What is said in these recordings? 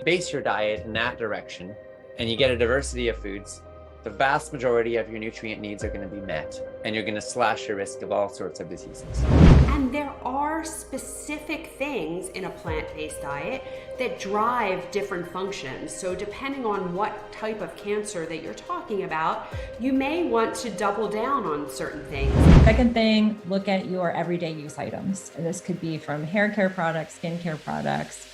base your diet in that direction and you get a diversity of foods, the vast majority of your nutrient needs are going to be met, and you're going to slash your risk of all sorts of diseases. And there are specific things in a plant-based diet that drive different functions. So depending on what type of cancer that you're talking about, you may want to double down on certain things. Second thing, look at your everyday use items. And this could be from hair care products, skin care products,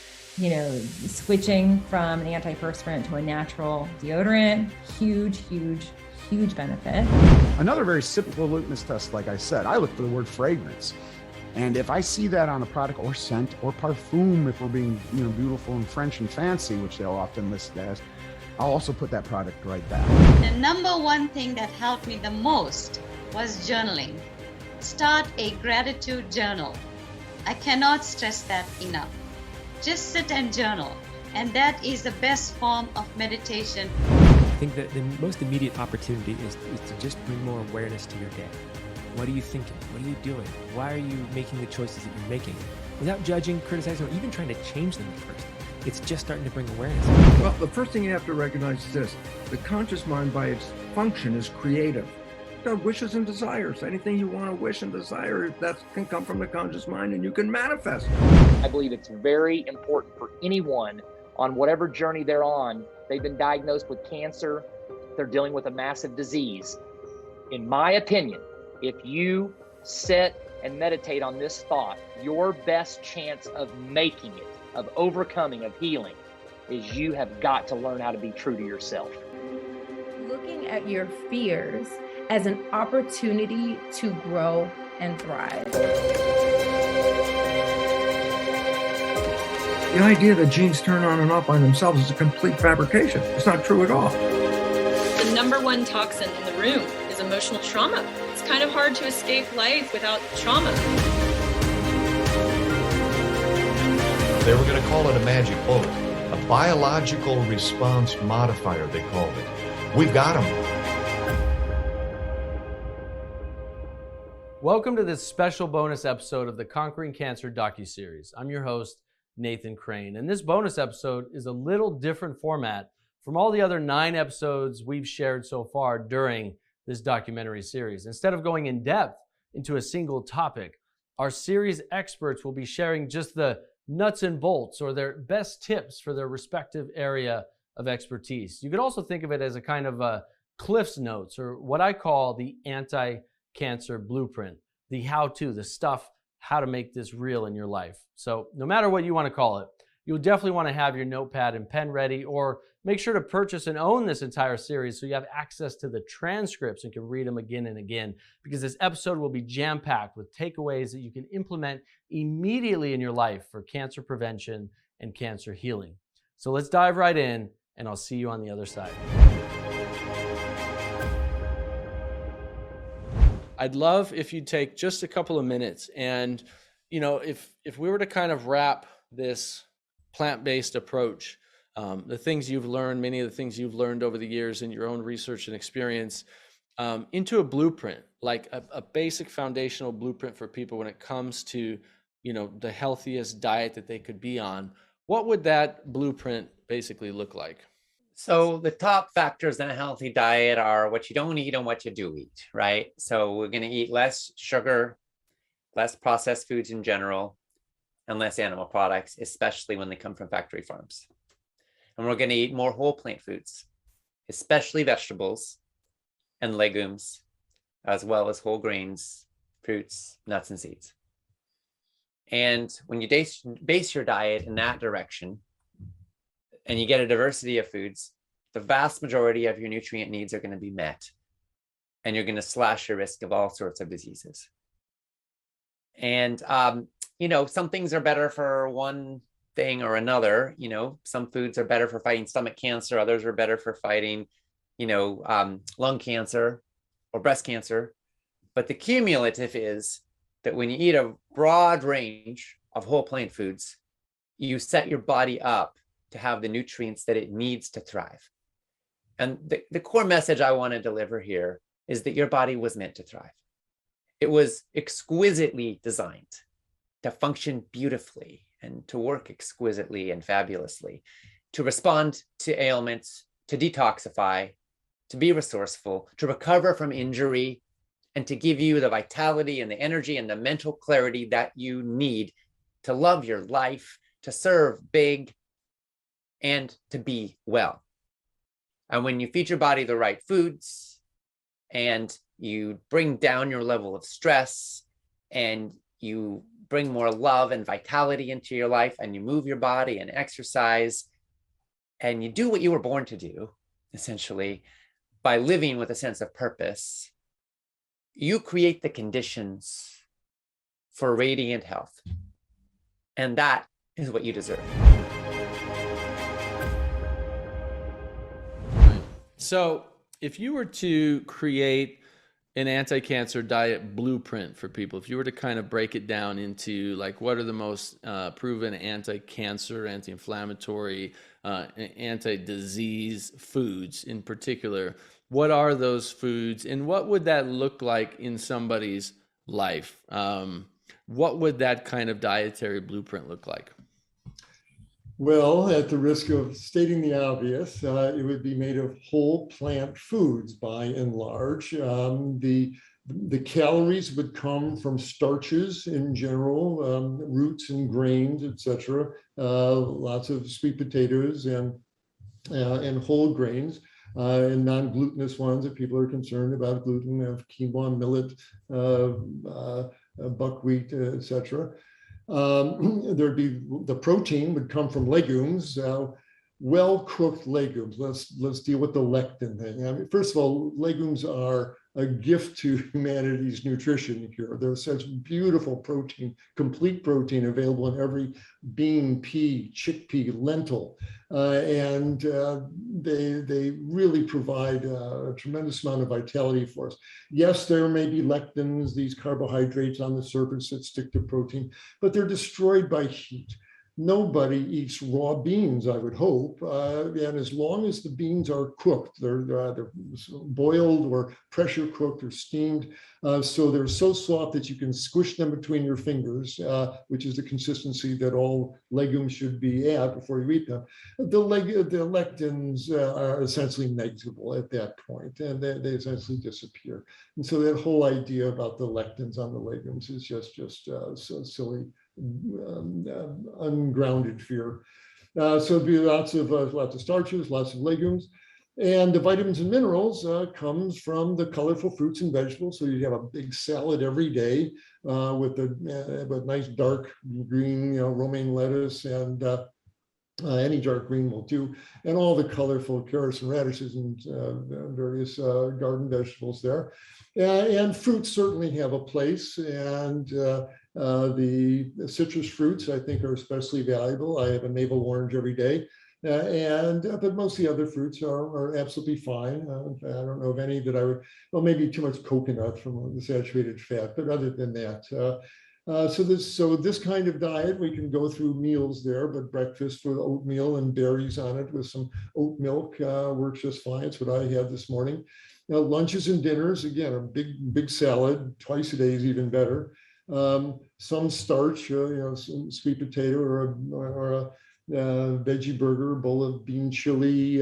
switching from an antiperspirant to a natural deodorant, huge benefit. Another very simple litmus test, like I said, I look for the word fragrance. And if I see that on a product, or scent, or parfum, if we're being beautiful and French and fancy, which they'll often list it as, I'll also put that product right back. The number one thing that helped me the most was journaling. Start a gratitude journal. I cannot stress that enough. Just sit and journal, and that is the best form of meditation. I think that the most immediate opportunity is to just bring more awareness to your day. What are you thinking? What are you doing? Why are you making the choices that you're making? Without judging, criticizing, or even trying to change them at first. It's just starting to bring awareness. Well, the first thing you have to recognize is this. The conscious mind by its function is creative. It's got wishes and desires. Anything you want to wish and desire, that can come from the conscious mind and you can manifest. I believe it's very important for anyone on whatever journey they're on. They've been diagnosed with cancer. They're dealing with a massive disease. In my opinion, if you sit and meditate on this thought, your best chance of making it, of overcoming, of healing, is you have got to learn how to be true to yourself. Looking at your fears as an opportunity to grow and thrive. The idea that genes turn on and off by themselves is a complete fabrication. It's not true at all. The number one toxin in the room is emotional trauma. It's kind of hard to escape life without trauma. They were going to call it a magic bullet, a biological response modifier, they called it. We've got them. Welcome to this special bonus episode of the Conquering Cancer docuseries. I'm your host, Nathan Crane, and this bonus episode is a little different format from all the other 9 episodes we've shared so far during this documentary series. Instead of going in depth into a single topic, our series experts will be sharing just the nuts and bolts or their best tips for their respective area of expertise. You could also think of it as a kind of a Cliff's Notes, or what I call the anti-cancer blueprint, the how-to, the stuff, how to make this real in your life. So no matter what you want to call it, you'll definitely want to have your notepad and pen ready, or make sure to purchase and own this entire series so you have access to the transcripts and can read them again and again, because this episode will be jam-packed with takeaways that you can implement immediately in your life for cancer prevention and cancer healing. So let's dive right in, and I'll see you on the other side. I'd love if you'd take just a couple of minutes and, if we were to kind of wrap this plant-based approach, the things you've learned, many of the things you've learned over the years in your own research and experience, into a blueprint, like a basic foundational blueprint for people when it comes to, the healthiest diet that they could be on, what would that blueprint basically look like? So the top factors in a healthy diet are what you don't eat and what you do eat, right? So we're going to eat less sugar, less processed foods in general, and less animal products, especially when they come from factory farms. And we're going to eat more whole plant foods, especially vegetables and legumes, as well as whole grains, fruits, nuts, and seeds. And when you base your diet in that direction, and you get a diversity of foods, the vast majority of your nutrient needs are going to be met, and you're going to slash your risk of all sorts of diseases. And, some things are better for one thing or another. Some foods are better for fighting stomach cancer. Others are better for fighting, lung cancer or breast cancer. But the cumulative is that when you eat a broad range of whole plant foods, you set your body up to have the nutrients that it needs to thrive. And the core message I want to deliver here is that your body was meant to thrive. It was exquisitely designed to function beautifully and to work exquisitely and fabulously. to respond to ailments, to detoxify, to be resourceful, to recover from injury, and to give you the vitality and the energy and the mental clarity that you need to love your life, to serve big, and to be well. And when you feed your body the right foods and you bring down your level of stress and you bring more love and vitality into your life and you move your body and exercise and you do what you were born to do, essentially, by living with a sense of purpose, you create the conditions for radiant health. And that is what you deserve. So if you were to create an anti-cancer diet blueprint for people, if you were to kind of break it down into like what are the most proven anti-cancer, anti-inflammatory, anti-disease foods in particular, what are those foods and what would that look like in somebody's life? What would that kind of dietary blueprint look like? Well, at the risk of stating the obvious, it would be made of whole plant foods by and large. The calories would come from starches in general, roots and grains, etc. Lots of sweet potatoes and whole grains. And non-glutinous ones if people are concerned about gluten, of quinoa, millet, buckwheat, etc. There'd be the protein would come from legumes, well-cooked legumes. Let's deal with the lectin thing. I mean, first of all, legumes are a gift to humanity's nutrition here. There's such beautiful protein, complete protein available in every bean, pea, chickpea, lentil. And they really provide a tremendous amount of vitality for us. Yes, there may be lectins, these carbohydrates on the surface that stick to protein, but they're destroyed by heat. Nobody eats raw beans, I would hope. And as long as the beans are cooked, they're either boiled or pressure cooked or steamed. So they're so soft that you can squish them between your fingers, which is the consistency that all legumes should be at before you eat them. The lectins are essentially negligible at that point, and they essentially disappear. And so that whole idea about the lectins on the legumes is just so silly. Ungrounded fear. So it'd be lots of starches, lots of legumes, and the vitamins and minerals comes from the colorful fruits and vegetables. So you have a big salad every day with a nice dark green, romaine lettuce and any dark green will do, and all the colorful carrots and radishes and various garden vegetables there. And fruits certainly have a place, and the citrus fruits I think are especially valuable. I have a navel orange every day, but most of the other fruits are absolutely fine. I don't know of any that I would, well, maybe too much coconut from the saturated fat, but other than that. So this kind of diet, we can go through meals there, but breakfast with oatmeal and berries on it with some oat milk works just fine. It's what I had this morning. Now, lunches and dinners, again, a big salad, twice a day is even better. Some starch, some sweet potato or a veggie burger, bowl of bean chili,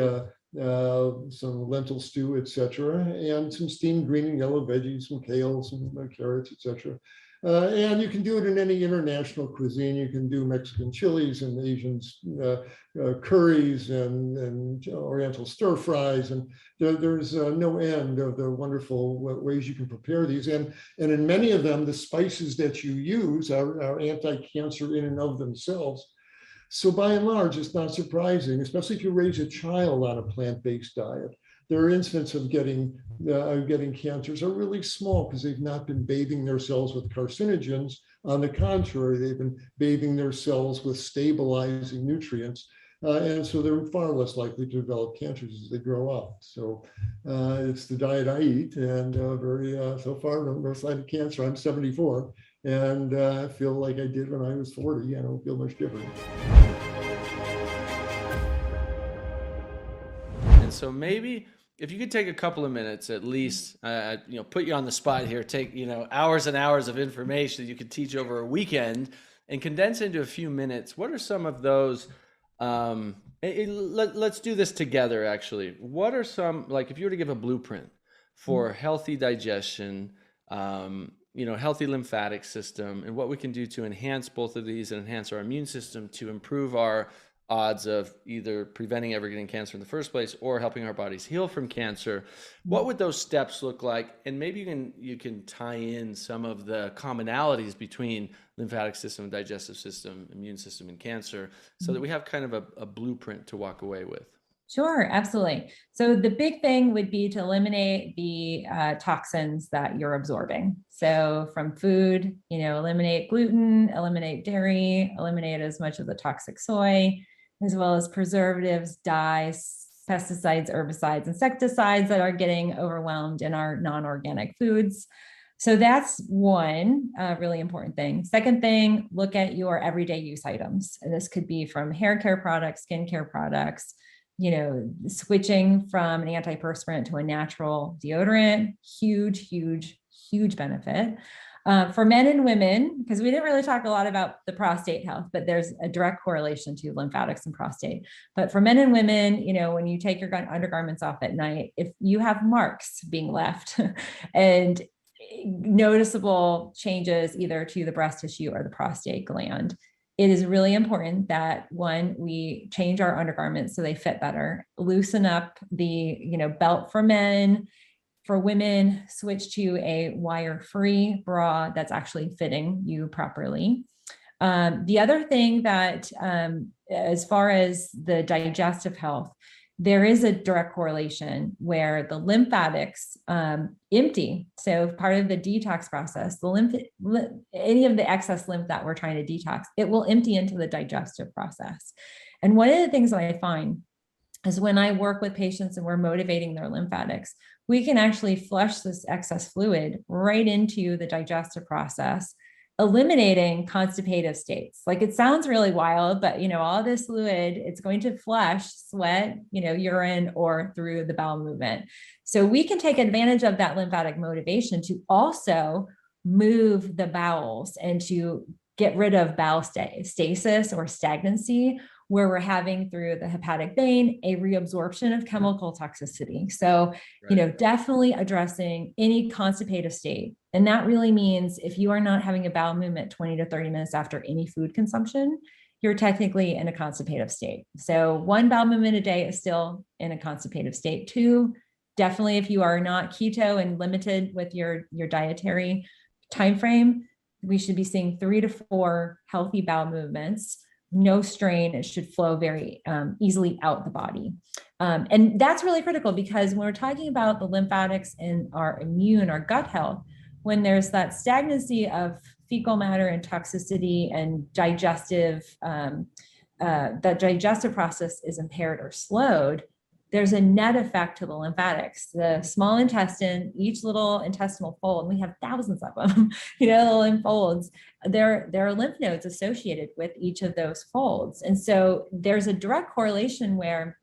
some lentil stew, etc., and some steamed green and yellow veggies, some kale, some carrots, etc. And you can do it in any international cuisine. You can do Mexican chilies and Asian curries and Oriental stir fries. And there's no end of the wonderful ways you can prepare these. And in many of them, the spices that you use are anti-cancer in and of themselves. So by and large, it's not surprising, especially if you raise a child on a plant-based diet. Their incidence of getting cancers are really small because they've not been bathing their cells with carcinogens. On the contrary, they've been bathing their cells with stabilizing nutrients. And so they're far less likely to develop cancers as they grow up. So it's the diet I eat, and so far, no sign of cancer. I'm 74, and I feel like I did when I was 40. I don't feel much different. And so maybe if you could take a couple of minutes at least, put you on the spot here, take, hours and hours of information that you could teach over a weekend and condense into a few minutes. What are some of those Let's do this together, actually. What are some, like, if you were to give a blueprint for healthy digestion, healthy lymphatic system, and what we can do to enhance both of these and enhance our immune system to improve our odds of either preventing ever getting cancer in the first place or helping our bodies heal from cancer, what would those steps look like? And maybe you can tie in some of the commonalities between lymphatic system, digestive system, immune system, and cancer, so that we have kind of a blueprint to walk away with. Sure, absolutely. So the big thing would be to eliminate the toxins that you're absorbing. So from food, eliminate gluten, eliminate dairy, eliminate as much of the toxic soy, as well as preservatives, dyes, pesticides, herbicides, insecticides that are getting overwhelmed in our non-organic foods. So that's one really important thing. Second thing, look at your everyday use items. And this could be from hair care products, skincare products, switching from an antiperspirant to a natural deodorant, huge benefit. For men and women, because we didn't really talk a lot about the prostate health, but there's a direct correlation to lymphatics and prostate. But for men and women, when you take your undergarments off at night, if you have marks being left and noticeable changes either to the breast tissue or the prostate gland, it is really important that one, we change our undergarments so they fit better, loosen up the belt for men. For women, switch to a wire-free bra that's actually fitting you properly. The other thing that, as far as the digestive health, there is a direct correlation where the lymphatics empty. So part of the detox process, any of the excess lymph that we're trying to detox, it will empty into the digestive process. And one of the things that I find is when I work with patients and we're motivating their lymphatics, we can actually flush this excess fluid right into the digestive process, eliminating constipative states. Like, it sounds really wild, but all this fluid, it's going to flush sweat, urine, or through the bowel movement. So we can take advantage of that lymphatic motivation to also move the bowels and to get rid of bowel stasis or stagnancy, where we're having through the hepatic vein a reabsorption of chemical toxicity. So, definitely addressing any constipative state. And that really means if you are not having a bowel movement 20 to 30 minutes after any food consumption, you're technically in a constipative state. So 1 bowel movement a day is still in a constipative state. 2, definitely if you are not keto and limited with your dietary time frame, we should be seeing 3 to 4 healthy bowel movements. No strain, it should flow very easily out the body. And that's really critical, because when we're talking about the lymphatics and our gut health, when there's that stagnancy of fecal matter and toxicity and digestive, the digestive process is impaired or slowed, there's a net effect to the lymphatics. The small intestine, each little intestinal fold, and we have thousands of them, the lymph folds, there are lymph nodes associated with each of those folds. And so there's a direct correlation where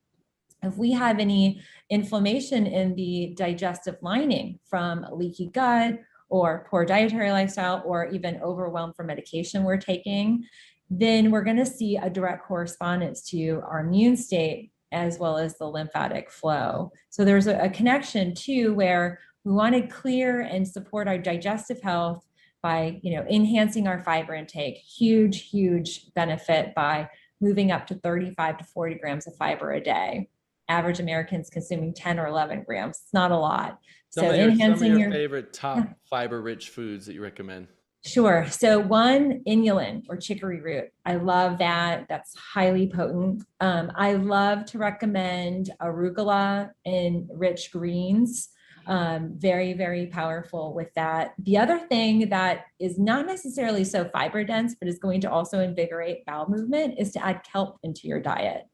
if we have any inflammation in the digestive lining from a leaky gut or poor dietary lifestyle, or even overwhelm from medication we're taking, then we're going to see a direct correspondence to our immune state as well as the lymphatic flow. So there's a connection too, where we want to clear and support our digestive health by, enhancing our fiber intake. Huge benefit by moving up to 35 to 40 grams of fiber a day. Average Americans consuming 10 or 11 grams. It's not a lot. Some of your favorite top fiber-rich foods that you recommend. Sure. So one, inulin or chicory root. I love that. That's highly potent. I love to recommend arugula and rich greens. Very powerful with that. The other thing that is not necessarily so fiber dense, but is going to also invigorate bowel movement, is to add kelp into your diet.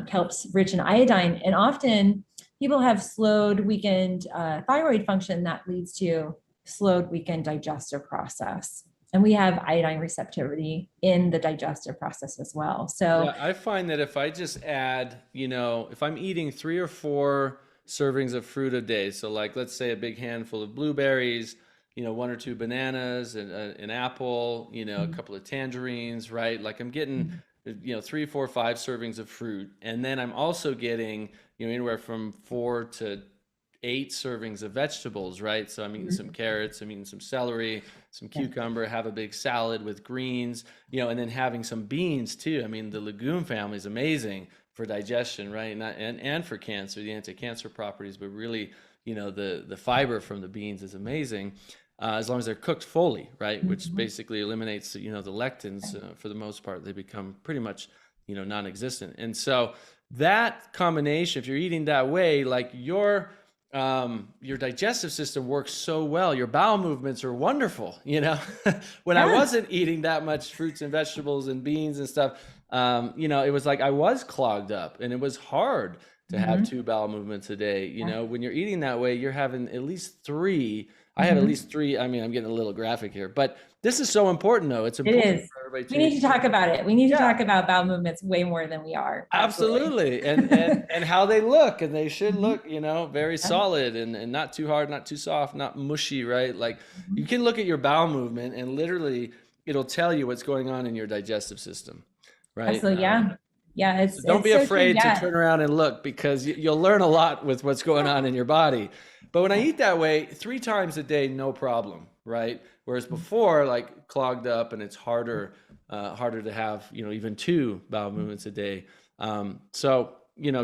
Kelp's rich in iodine, and often people have slowed, weakened thyroid function that leads to slowed, weakened digestive process. And we have iodine receptivity in the digestive process as well. So I find that if I just add, if I'm eating 3 or 4 servings of fruit a day, so like, let's say a big handful of blueberries, 1 or 2 bananas, and an apple, a couple of tangerines, right? Like, I'm getting 3, 4, 5 servings of fruit. And then I'm also getting, anywhere from 4 to 8 servings of vegetables, right? So I'm eating some carrots, I'm eating some celery, some cucumber, have a big salad with greens, and then having some beans too. I mean, the legume family is amazing for digestion, right? And for cancer, the anti-cancer properties, but really, the fiber from the beans is amazing. As long as they're cooked fully, right? Which basically eliminates, the lectins for the most part. They become pretty much, non-existent. And so that combination, if you're eating that way, like your digestive system works so well. Your bowel movements are wonderful. When I wasn't eating that much fruits and vegetables and beans and stuff, it was like I was clogged up, and it was hard to have 2 bowel movements a day. When you're eating that way, you're having at least 3. I have at least 3. I mean, I'm getting a little graphic here, but this is so important, though. It's important. It is. For everybody. We need to talk about it. We need to talk about bowel movements way more than we are. Absolutely. And how they look, and they should look, very solid and not too hard, not too soft, not mushy, right? Like you can look at your bowel movement and literally it'll tell you what's going on in your digestive system, right? Absolutely. Yeah. So don't be afraid to turn around and look, because you'll learn a lot with what's going on in your body. But when I eat that way 3 times a day, no problem, right? Whereas before, like clogged up, and it's harder to have, even 2 bowel movements a day. So,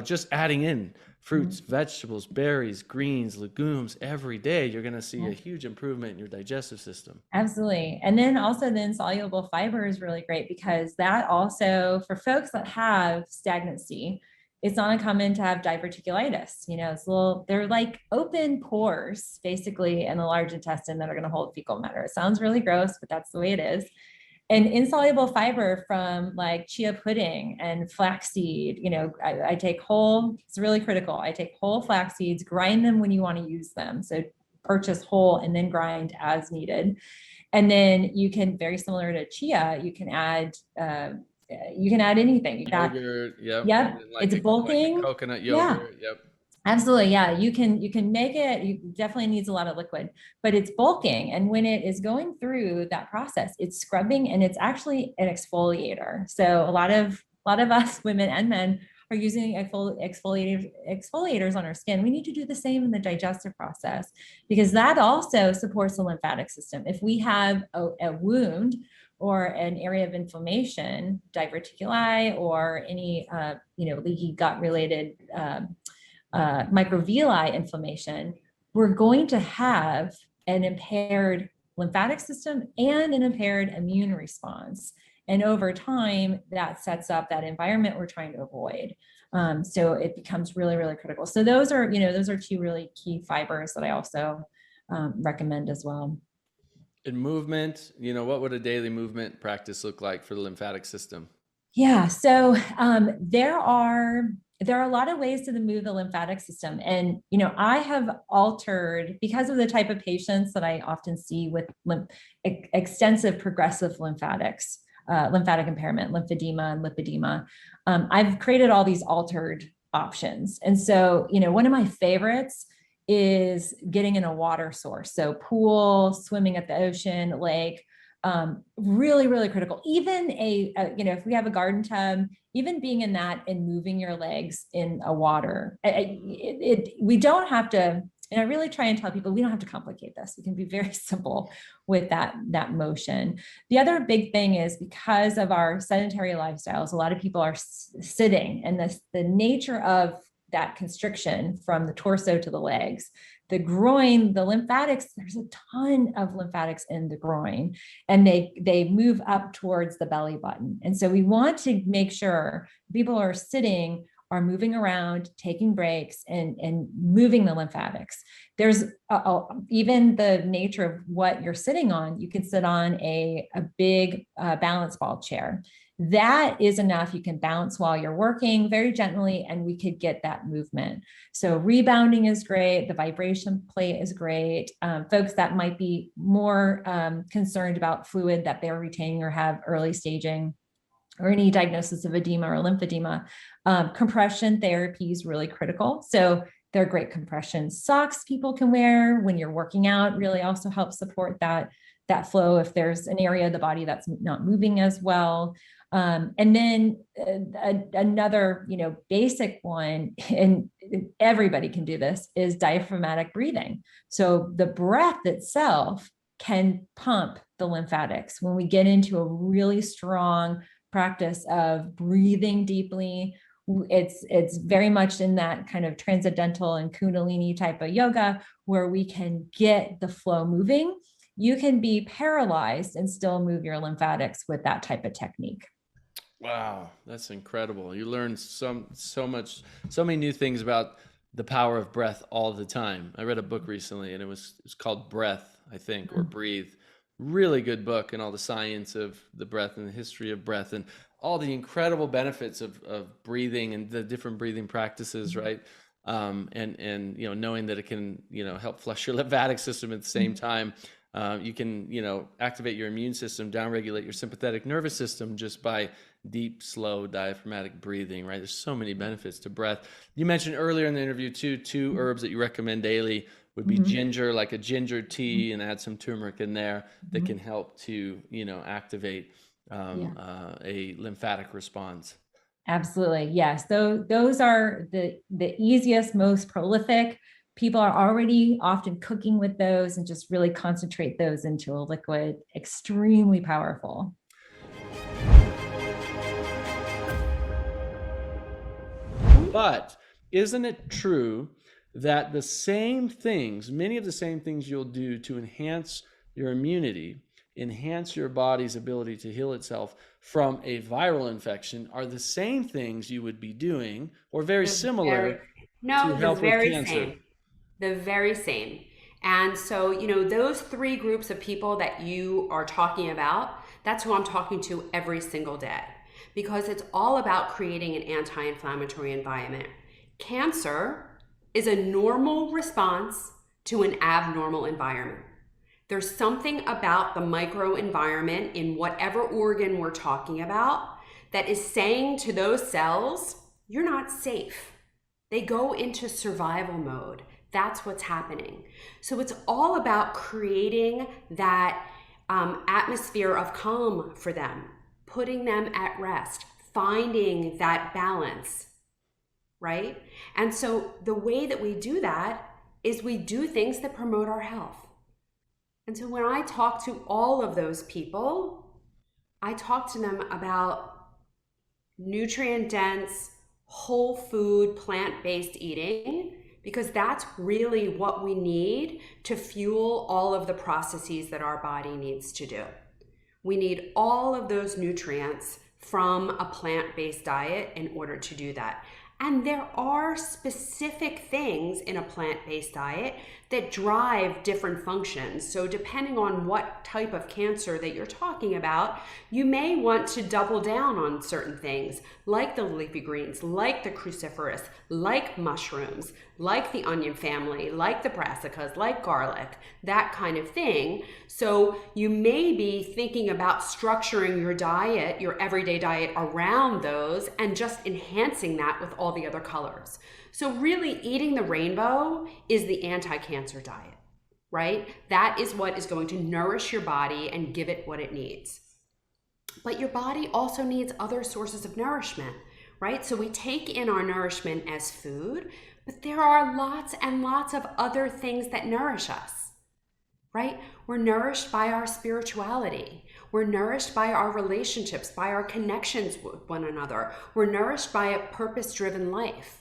just adding in fruits, vegetables, berries, greens, legumes every day, you're going to see a huge improvement in your digestive system. Absolutely. And then also the insoluble fiber is really great, because that also, for folks that have stagnancy, it's not uncommon to have diverticulitis. They're like open pores basically in the large intestine that are going to hold fecal matter. It sounds really gross, but that's the way it is. And insoluble fiber from like chia pudding and flaxseed, I take whole, it's really critical. I take whole flax seeds, grind them when you want to use them. So purchase whole and then grind as needed. And then you can, very similar to chia, you can add anything. You got yogurt, yep. It's bulking. Like coconut yogurt, yep. Absolutely. Yeah. You can make it, you definitely needs a lot of liquid, but it's bulking. And when it is going through that process, it's scrubbing, and it's actually an exfoliator. So a lot of us women and men are using exfoliators on our skin. We need to do the same in the digestive process, because that also supports the lymphatic system. If we have a wound or an area of inflammation, diverticuli, or any, leaky gut related, microvilli inflammation, we're going to have an impaired lymphatic system and an impaired immune response. And over time, that sets up that environment we're trying to avoid. So it becomes really, really critical. So those are 2 really key fibers that I also recommend as well. In movement, what would a daily movement practice look like for the lymphatic system? Yeah. So there are a lot of ways to move the lymphatic system. And, I have altered, because of the type of patients that I often see with extensive progressive lymphatic impairment, lymphedema and lipedema. I've created all these altered options. And so, one of my favorites is getting in a water source. So pool, swimming at the ocean, lake, really, really critical. Even if we have a garden tub, even being in that and moving your legs in a water, we don't have to, and I really try and tell people, we don't have to complicate this. We can be very simple with that motion. The other big thing is, because of our sedentary lifestyles, a lot of people are sitting, and the nature of that constriction from the torso to the legs, the groin, the lymphatics, there's a ton of lymphatics in the groin, and they move up towards the belly button. And so we want to make sure people are sitting, are moving around, taking breaks, and moving the lymphatics. There's even the nature of what you're sitting on. You can sit on a big balance ball chair. That is enough. You can bounce while you're working very gently, and we could get that movement. So rebounding is great. The vibration plate is great. Folks that might be more concerned about fluid that they're retaining or have early staging, or any diagnosis of edema or lymphedema, compression therapy is really critical. So they're great compression socks people can wear when you're working out, really also help support that flow if there's an area of the body that's not moving as well. And then another, basic one, and everybody can do this, is diaphragmatic breathing. So the breath itself can pump the lymphatics. When we get into a really strong practice of breathing deeply, it's very much in that kind of transcendental and kundalini type of yoga where we can get the flow moving. You can be paralyzed and still move your lymphatics with that type of technique. Wow, that's incredible. You learn so many new things about the power of breath all the time. I read a book recently and it was called Breath, I think, or Breathe. Really good book, and all the science of the breath and the history of breath and all the incredible benefits of breathing and the different breathing practices, right? And knowing that it can, help flush your lymphatic system at the same time. You can, activate your immune system, downregulate your sympathetic nervous system just by deep, slow, diaphragmatic breathing, right? There's so many benefits to breath. You mentioned earlier in the interview two herbs that you recommend daily would be ginger, like a ginger tea, and add some turmeric in there that can help to, activate a lymphatic response. Absolutely. Yes. Those are the easiest, most prolific. People are already often cooking with those and just really concentrate those into a liquid. Extremely powerful. But isn't it true that many of the same things you'll do to enhance your immunity, enhance your body's ability to heal itself from a viral infection, are the same things you would be doing or very similar to help with cancer? The very same. And so, those three groups of people that you are talking about, that's who I'm talking to every single day, because it's all about creating an anti-inflammatory environment. Cancer is a normal response to an abnormal environment. There's something about the microenvironment in whatever organ we're talking about that is saying to those cells, you're not safe. They go into survival mode. That's what's happening. So it's all about creating that atmosphere of calm for them, putting them at rest, finding that balance, right? And so the way that we do that is we do things that promote our health. And so when I talk to all of those people, I talk to them about nutrient-dense, whole food, plant-based eating, because that's really what we need to fuel all of the processes that our body needs to do. We need all of those nutrients from a plant-based diet in order to do that. And there are specific things in a plant-based diet that drive different functions. So depending on what type of cancer that you're talking about, you may want to double down on certain things, like the leafy greens, like the cruciferous, like mushrooms, like the onion family, like the brassicas, like garlic, that kind of thing. So you may be thinking about structuring your diet, your everyday diet, around those and just enhancing that with all the other colors. So really eating the rainbow is the anti-cancer diet, right? That is what is going to nourish your body and give it what it needs. But your body also needs other sources of nourishment, right? So we take in our nourishment as food, but there are lots and lots of other things that nourish us, right? We're nourished by our spirituality. We're nourished by our relationships, by our connections with one another. We're nourished by a purpose-driven life.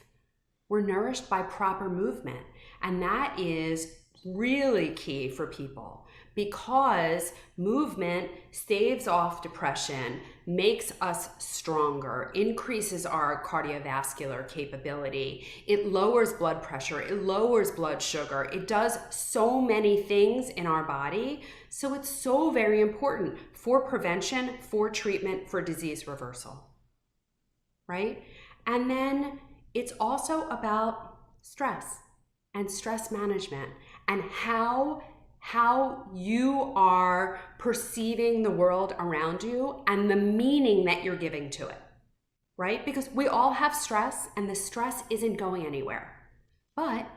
We're nourished by proper movement. And that is really key for people, because movement staves off depression, makes us stronger, increases our cardiovascular capability. It lowers blood pressure, it lowers blood sugar. It does so many things in our body. So it's so very important for prevention, for treatment, for disease reversal, right? And then it's also about stress and stress management and how you are perceiving the world around you and the meaning that you're giving to it, right? Because we all have stress and the stress isn't going anywhere. But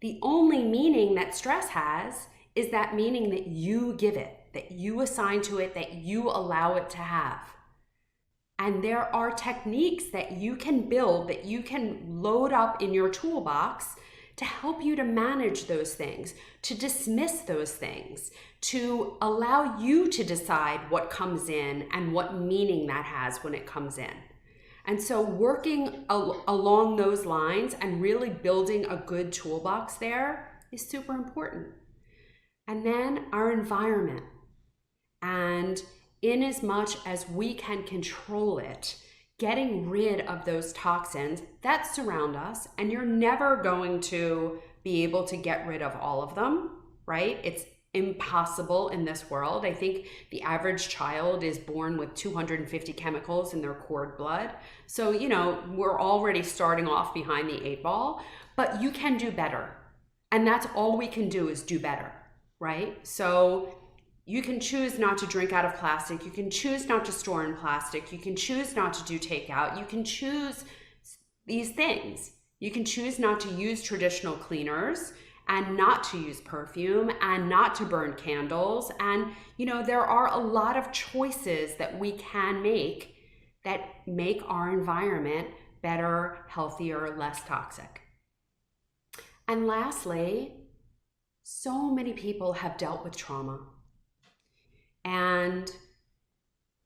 the only meaning that stress has is that meaning that you give it, that you assign to it, that you allow it to have. And there are techniques that you can build, that you can load up in your toolbox to help you to manage those things, to dismiss those things, to allow you to decide what comes in and what meaning that has when it comes in. And so working along those lines and really building a good toolbox there is super important. And then our environment. And in as much as we can control it, getting rid of those toxins that surround us, and you're never going to be able to get rid of all of them, right? It's impossible in this world. I think the average child is born with 250 chemicals in their cord blood. So, you know, we're already starting off behind the 8 ball, but you can do better. And that's all we can do is do better, right? So you can choose not to drink out of plastic. You can choose not to store in plastic. You can choose not to do takeout. You can choose these things. You can choose not to use traditional cleaners and not to use perfume and not to burn candles. And, you know, there are a lot of choices that we can make that make our environment better, healthier, less toxic. And lastly, so many people have dealt with trauma. And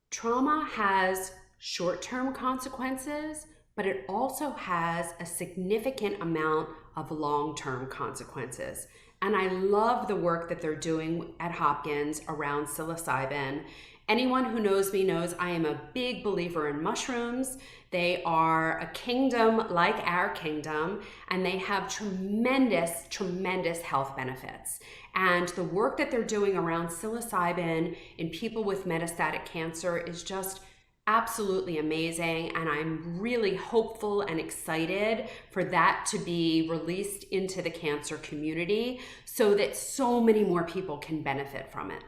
trauma has short-term consequences, but it also has a significant amount of long-term consequences. And I love the work that they're doing at Hopkins around psilocybin. Anyone who knows me knows I am a big believer in mushrooms. They are a kingdom like our kingdom, and they have tremendous, tremendous health benefits. And the work that they're doing around psilocybin in people with metastatic cancer is just absolutely amazing. And I'm really hopeful and excited for that to be released into the cancer community so that so many more people can benefit from it.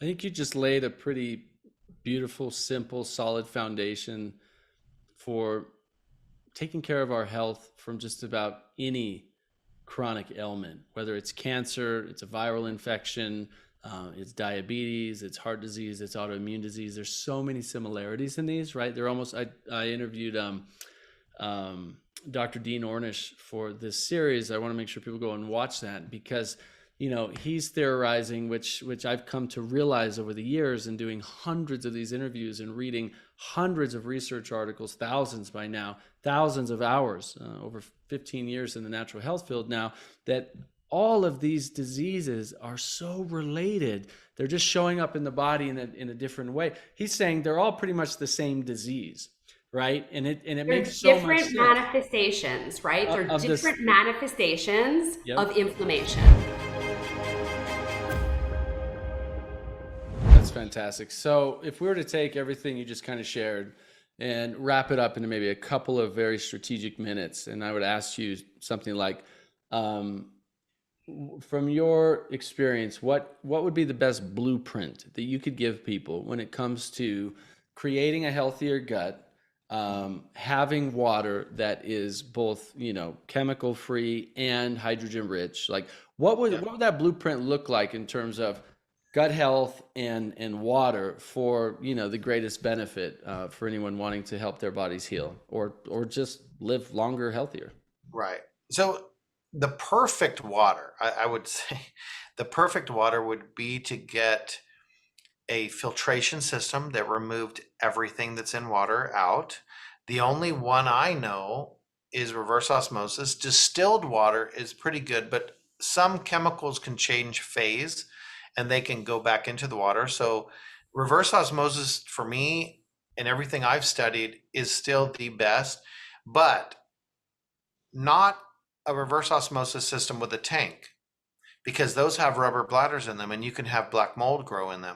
I think you just laid a pretty beautiful, simple, solid foundation for taking care of our health from just about any chronic ailment, whether it's cancer, it's a viral infection, it's diabetes, it's heart disease, it's autoimmune disease. There's so many similarities in these, right? They're almost, I interviewed Dr. Dean Ornish for this series. I want to make sure people go and watch that because, you know, he's theorizing, which I've come to realize over the years in doing hundreds of these interviews and reading hundreds of research articles, thousands by now, thousands of hours, over 15 years in the natural health field now, that all of these diseases are so related. They're just showing up in the body in a different way. He's saying they're all pretty much the same disease, right? And it makes so much sense. Different manifestations, right? They're different manifestations of inflammation. That's fantastic. So if we were to take everything you just kind of shared and wrap it up into maybe a couple of very strategic minutes, and I would ask you something like, from your experience, what would be the best blueprint that you could give people when it comes to creating a healthier gut, having water that is both, you know, chemical free and hydrogen rich? Like what would that blueprint look like in terms of gut health and water for, you know, the greatest benefit for anyone wanting to help their bodies heal or just live longer, healthier? Right. So the perfect water, I would say the perfect water would be to get a filtration system that removed everything that's in water out. The only one I know is reverse osmosis. Distilled water is pretty good, but some chemicals can change phase and they can go back into the water. So reverse osmosis for me and everything I've studied is still the best, but not a reverse osmosis system with a tank, because those have rubber bladders in them and you can have black mold grow in them.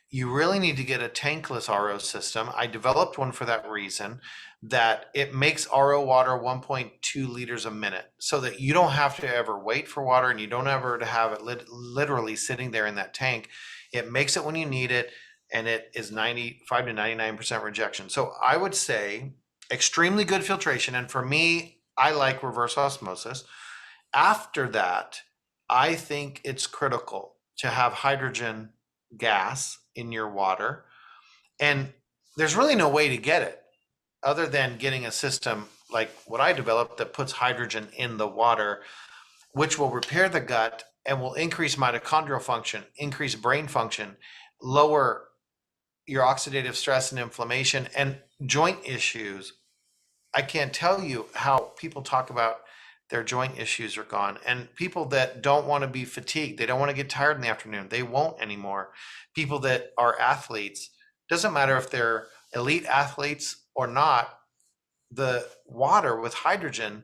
You really need to get a tankless RO system. I developed one for that reason, that it makes RO water 1.2 liters a minute so that you don't have to ever wait for water and you don't ever to have it literally sitting there in that tank. It makes it when you need it, and it is 95 to 99% rejection. So I would say extremely good filtration. And for me, I like reverse osmosis. After that, I think it's critical to have hydrogen gas in your water. And there's really no way to get it other than getting a system like what I developed that puts hydrogen in the water, which will repair the gut and will increase mitochondrial function, increase brain function, lower your oxidative stress and inflammation and joint issues. I can't tell you how people talk about their joint issues are gone. And people that don't want to be fatigued, they don't want to get tired in the afternoon, they won't anymore. People that are athletes, doesn't matter if they're elite athletes or not, the water with hydrogen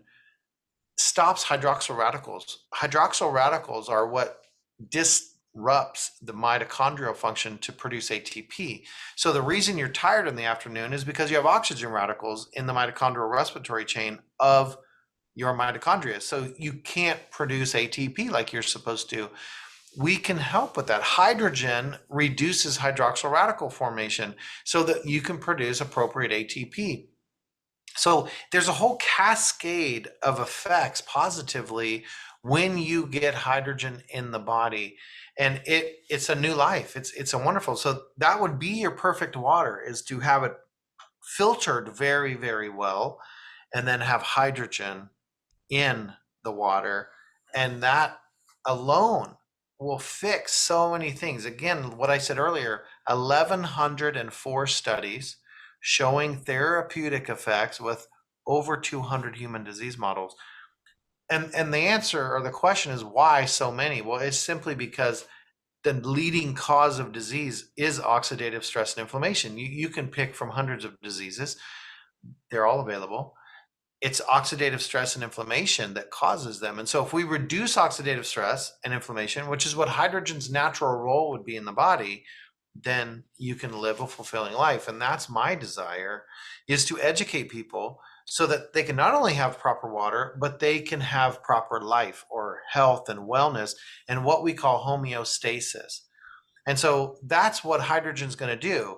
stops hydroxyl radicals. Hydroxyl radicals are what disrupts the mitochondrial function to produce ATP. So the reason you're tired in the afternoon is because you have oxygen radicals in the mitochondrial respiratory chain of your mitochondria. So you can't produce ATP like you're supposed to. We can help with that. Hydrogen reduces hydroxyl radical formation so that you can produce appropriate ATP. So there's a whole cascade of effects positively when you get hydrogen in the body, and it's a new life. It's a wonderful. So that would be your perfect water, is to have it filtered very, very well, and then have hydrogen in the water, and that alone will fix so many things. Again, what I said earlier, 1,104 studies showing therapeutic effects with over 200 human disease models. And the answer or the question is, why so many? Well, it's simply because the leading cause of disease is oxidative stress and inflammation. You can pick from hundreds of diseases. They're all available. It's oxidative stress and inflammation that causes them. And so if we reduce oxidative stress and inflammation, which is what hydrogen's natural role would be in the body, then you can live a fulfilling life. And that's my desire, is to educate people so that they can not only have proper water, but they can have proper life or health and wellness and what we call homeostasis. And so that's what hydrogen's going to do.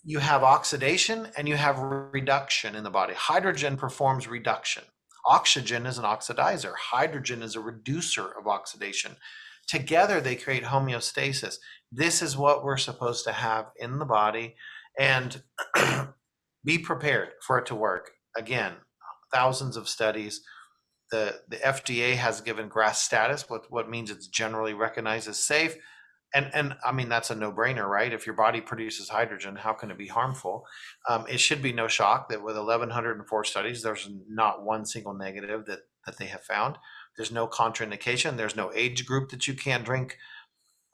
You have oxidation and you have reduction in the body. Hydrogen performs reduction. Oxygen is an oxidizer. Hydrogen is a reducer of oxidation. Together, they create homeostasis. This is what we're supposed to have in the body, and be prepared for it to work. Again, thousands of studies. The FDA has given GRAS status, what means it's generally recognized as safe. And I mean, that's a no-brainer, right? If your body produces hydrogen, how can it be harmful? It should be no shock that with 1,104 studies, there's not one single negative that they have found. There's no contraindication. There's no age group that you can't drink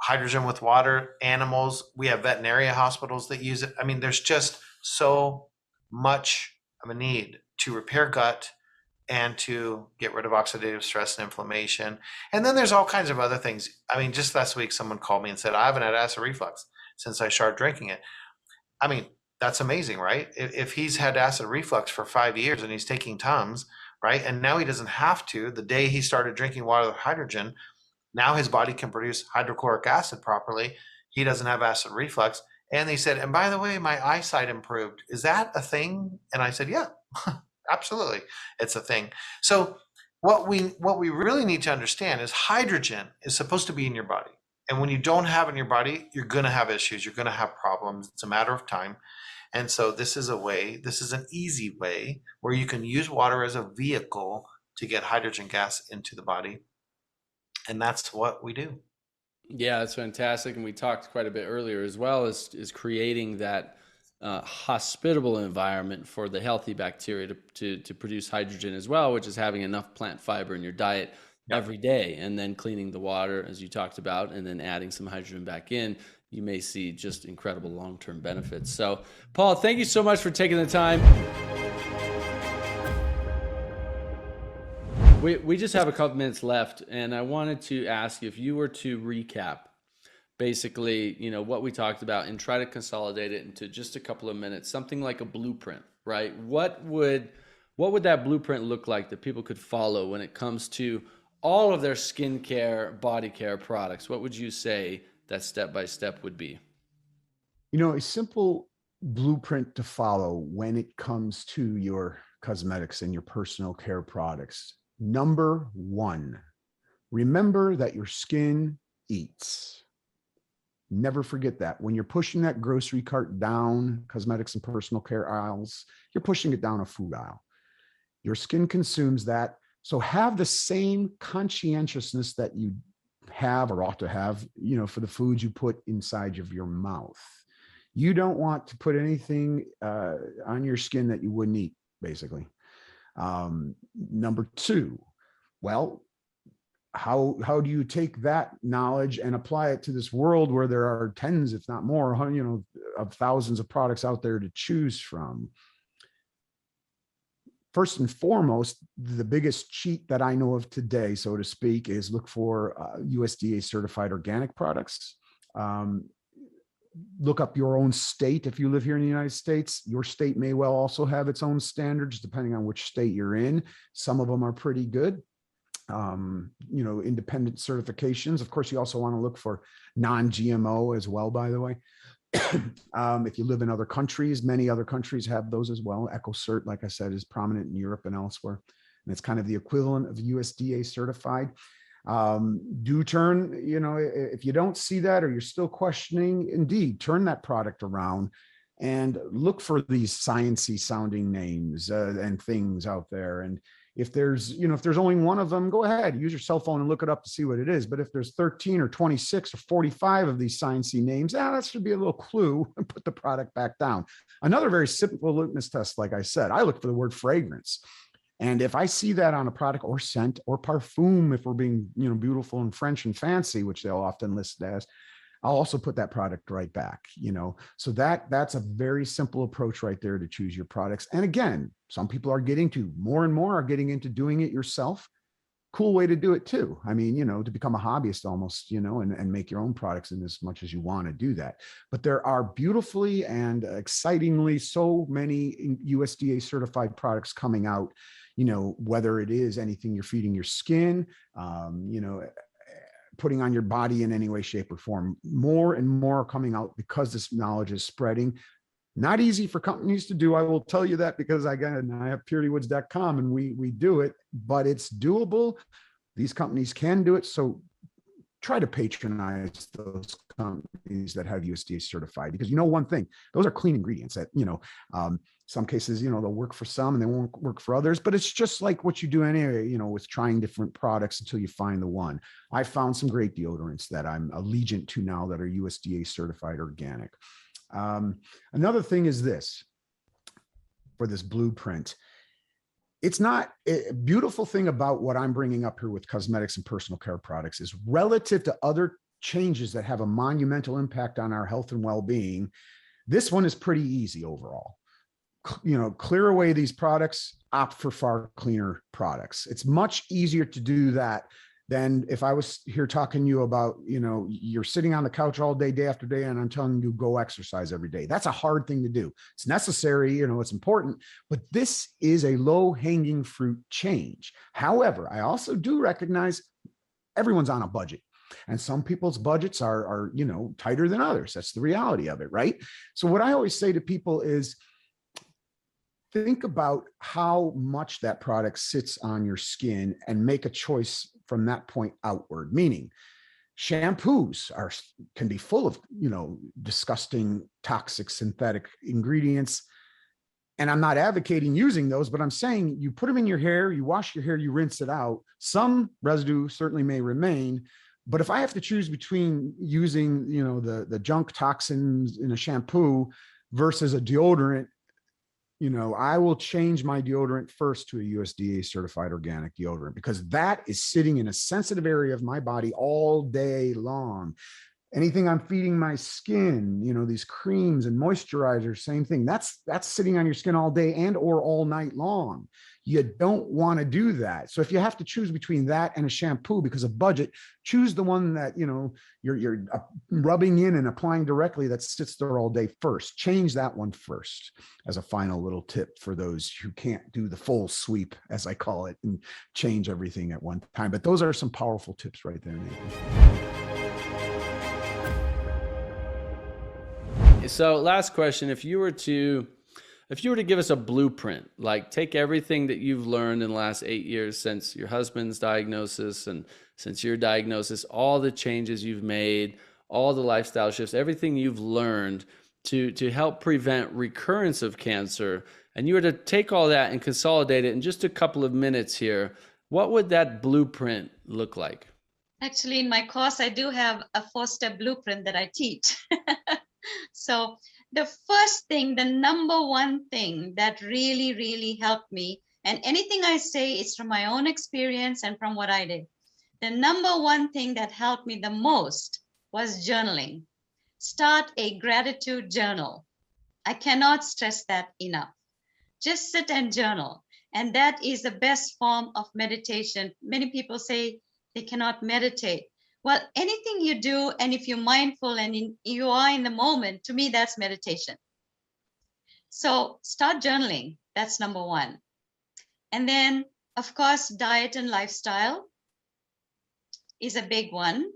hydrogen with water. Animals, we have veterinary hospitals that use it. I mean, there's just so much of a need to repair gut and to get rid of oxidative stress and inflammation. And then there's all kinds of other things. I mean, just last week, someone called me and said, I haven't had acid reflux since I started drinking it. I mean, that's amazing, right? If he's had acid reflux for 5 years and he's taking Tums, right? And now he doesn't have to. The day he started drinking water with hydrogen, now his body can produce hydrochloric acid properly. He doesn't have acid reflux. And they said, and by the way, my eyesight improved. Is that a thing? And I said, yeah, absolutely. It's a thing. So what we really need to understand is hydrogen is supposed to be in your body. And when you don't have it in your body, you're going to have issues. You're going to have problems. It's a matter of time. And so this is an easy way where you can use water as a vehicle to get hydrogen gas into the body. And that's what we do. Yeah, that's fantastic. And we talked quite a bit earlier as well as creating that hospitable environment for the healthy bacteria to produce hydrogen as well, which is having enough plant fiber in your diet every day, and then cleaning the water, as you talked about, and then adding some hydrogen back in. You may see just incredible long-term benefits. So, Paul, thank you so much for taking the time. We just have a couple minutes left, and I wanted to ask if you were to recap basically, what we talked about and try to consolidate it into just a couple of minutes, something like a blueprint, right? What would that blueprint look like that people could follow when it comes to all of their skincare, body care products? What would you say that step-by-step would be? A simple blueprint to follow when it comes to your cosmetics and your personal care products. Number 1, remember that your skin eats. Never forget that. When you're pushing that grocery cart down cosmetics and personal care aisles, you're pushing it down a food aisle. Your skin consumes that. So have the same conscientiousness that you have or ought to have, for the foods you put inside of your mouth. You don't want to put anything on your skin that you wouldn't eat, basically. Number two, well, how do you take that knowledge and apply it to this world where there are tens, if not more, of thousands of products out there to choose from? First and foremost, the biggest cheat that I know of today, so to speak, is look for USDA certified organic products. Look up your own state. If you live here in the United States, your state may well also have its own standards, depending on which state you're in. Some of them are pretty good. Independent certifications. Of course, you also want to look for non-GMO as well, by the way. If you live in other countries, many other countries have those as well. EcoCert, like I said, is prominent in Europe and elsewhere. And it's kind of the equivalent of USDA certified. Do turn, if you don't see that or you're still questioning, indeed, turn that product around and look for these sciencey sounding names and things out there. And if there's only one of them, go ahead, use your cell phone and look it up to see what it is. But if there's 13 or 26 or 45 of these sciencey names, that should be a little clue, and put the product back down. Another very simple litmus test, like I said, I look for the word fragrance. And if I see that on a product or scent or parfum, if we're being, beautiful and French and fancy, which they'll often list as, I'll also put that product right back, So that's a very simple approach right there to choose your products. And again, some people are more and more are getting into doing it yourself. Cool way to do it too. I mean, to become a hobbyist almost, and make your own products in as much as you want to do that. But there are beautifully and excitingly so many USDA certified products coming out, whether it is anything you're feeding your skin, putting on your body in any way, shape, or form. More and more are coming out because this knowledge is spreading. Not easy for companies to do. I will tell you that because I have puritywoods.com and we do it, but it's doable. These companies can do it. So try to patronize those companies that have USDA certified, because one thing, those are clean ingredients that, some cases, they'll work for some and they won't work for others, but it's just like what you do anyway, with trying different products until you find the one. I found some great deodorants that I'm allegiant to now that are USDA certified organic. Another thing is this, for this blueprint, it's not a beautiful thing about what I'm bringing up here with cosmetics and personal care products is relative to other changes that have a monumental impact on our health and well-being. This one is pretty easy overall. Clear away these products, opt for far cleaner products. It's much easier to do that than if I was here talking to you about, you're sitting on the couch all day, day after day, and I'm telling you go exercise every day. That's a hard thing to do. It's necessary, it's important, but this is a low-hanging fruit change. However, I also do recognize everyone's on a budget. And some people's budgets are tighter than others. That's the reality of it, right? So what I always say to people is, think about how much that product sits on your skin and make a choice from that point outward. Meaning, shampoos can be full of, disgusting, toxic, synthetic ingredients. And I'm not advocating using those, but I'm saying you put them in your hair, you wash your hair, you rinse it out. Some residue certainly may remain. But if I have to choose between using, the junk toxins in a shampoo versus a deodorant, I will change my deodorant first to a USDA certified organic deodorant, because that is sitting in a sensitive area of my body all day long. Anything I'm feeding my skin, these creams and moisturizers, same thing. That's sitting on your skin all day and or all night long. You don't want to do that. So if you have to choose between that and a shampoo because of budget, choose the one that, you're rubbing in and applying directly that sits there all day first. Change that one first as a final little tip for those who can't do the full sweep, as I call it, and change everything at one time. But those are some powerful tips right there, Nathan. So last question, if you were to give us a blueprint, like take everything that you've learned in the last 8 years since your husband's diagnosis and since your diagnosis, all the changes you've made, all the lifestyle shifts, everything you've learned to help prevent recurrence of cancer, and you were to take all that and consolidate it in just a couple of minutes here, what would that blueprint look like? Actually, in my course, I do have a 4-step blueprint that I teach. So the first thing, the number one thing that really, really helped me, and anything I say is from my own experience and from what I did. The number one thing that helped me the most was journaling. Start a gratitude journal. I cannot stress that enough. Just sit and journal. And that is the best form of meditation. Many people say they cannot meditate. Well, anything you do, and if you're mindful and you are in the moment, to me, that's meditation. So start journaling. That's number one. And then, of course, diet and lifestyle is a big one.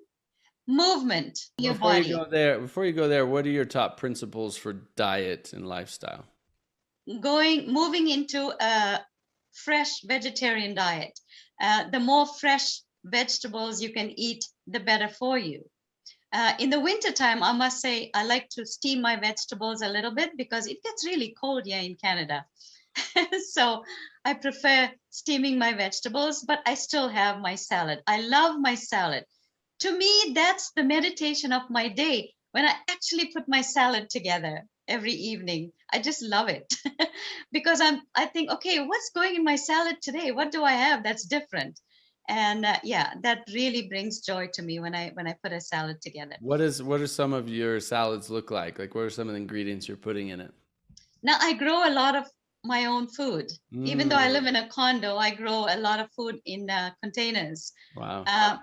Movement, your body. Before you go there, what are your top principles for diet and lifestyle? Moving into a fresh vegetarian diet. The more fresh vegetables you can eat, the better for you. In the wintertime, I must say, I like to steam my vegetables a little bit because it gets really cold here in Canada. So I prefer steaming my vegetables, but I still have my salad. I love my salad. To me, that's the meditation of my day, when I actually put my salad together every evening. I just love it because I think, okay, what's going in my salad today? What do I have that's different? And yeah, that really brings joy to me when I put a salad together. What are some of your salads look like? Like, what are some of the ingredients you're putting in it? Now, I grow a lot of my own food. Even though I live in a condo, I grow a lot of food in containers. Wow.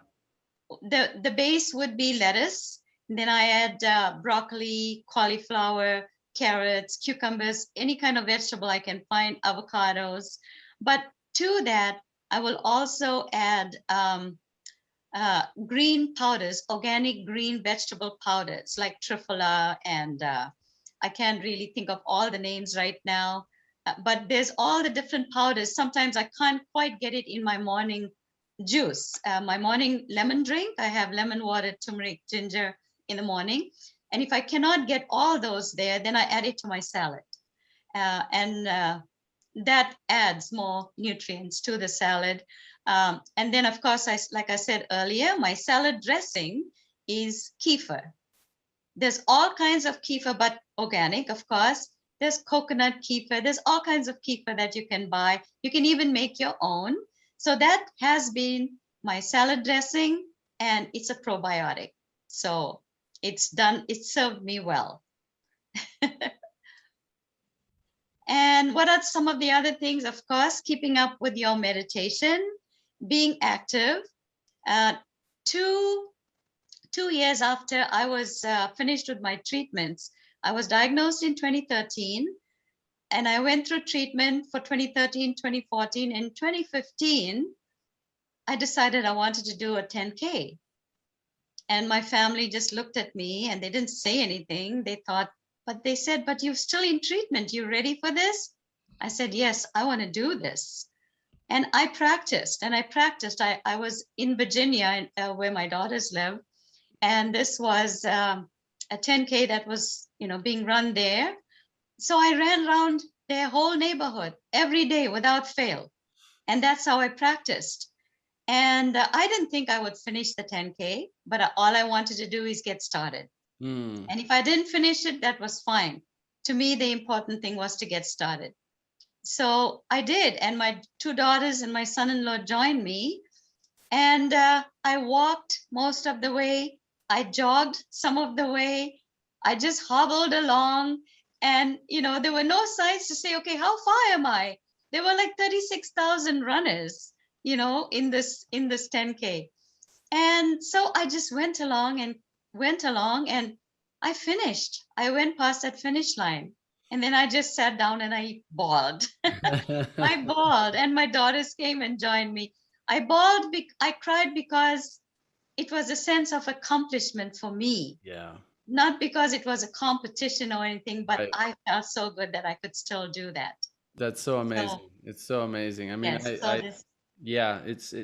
The base would be lettuce. Then I add broccoli, cauliflower, carrots, cucumbers, any kind of vegetable I can find, avocados. But to that, I will also add green powders, organic green vegetable powders like trifala, and I can't really think of all the names right now, but there's all the different powders. Sometimes I can't quite get it in my morning juice. My morning lemon drink, I have lemon water, turmeric, ginger in the morning. And if I cannot get all those there, then I add it to my salad. And that adds more nutrients to the salad. And then, of course, like I said earlier, my salad dressing is kefir. There's all kinds of kefir, but organic, of course. There's coconut kefir. There's all kinds of kefir that you can buy. You can even make your own. So that has been my salad dressing, and it's a probiotic. So it's served me well. And what are some of the other things? Of course, keeping up with your meditation, being active. 2 years after I was finished with my treatments, I was diagnosed in 2013, and I went through treatment for 2013, 2014. In 2015, I decided I wanted to do a 10K. And my family just looked at me and they didn't say anything. They thought, but they said, but you're still in treatment. You ready for this? I said, yes, I want to do this. And I practiced and I practiced. I was in Virginia where my daughters live. And this was a 10K that was, being run there. So I ran around their whole neighborhood every day without fail. And that's how I practiced. And I didn't think I would finish the 10K, but all I wanted to do is get started. And if I didn't finish it, that was fine. To me, the important thing was to get started. So I did. And my 2 daughters and my son-in-law joined me. And I walked most of the way. I jogged some of the way. I just hobbled along. And, there were no signs to say, okay, how far am I? There were like 36,000 runners, in this 10K. And so I just went along and I finished. I went past that finish line. And then I just sat down and I bawled. I bawled, and my daughters came and joined me. I bawled, I cried because it was a sense of accomplishment for me. Yeah. Not because it was a competition or anything, but Right. I felt so good that I could still do that. That's so amazing. It's so amazing. I mean, Yes, Yeah,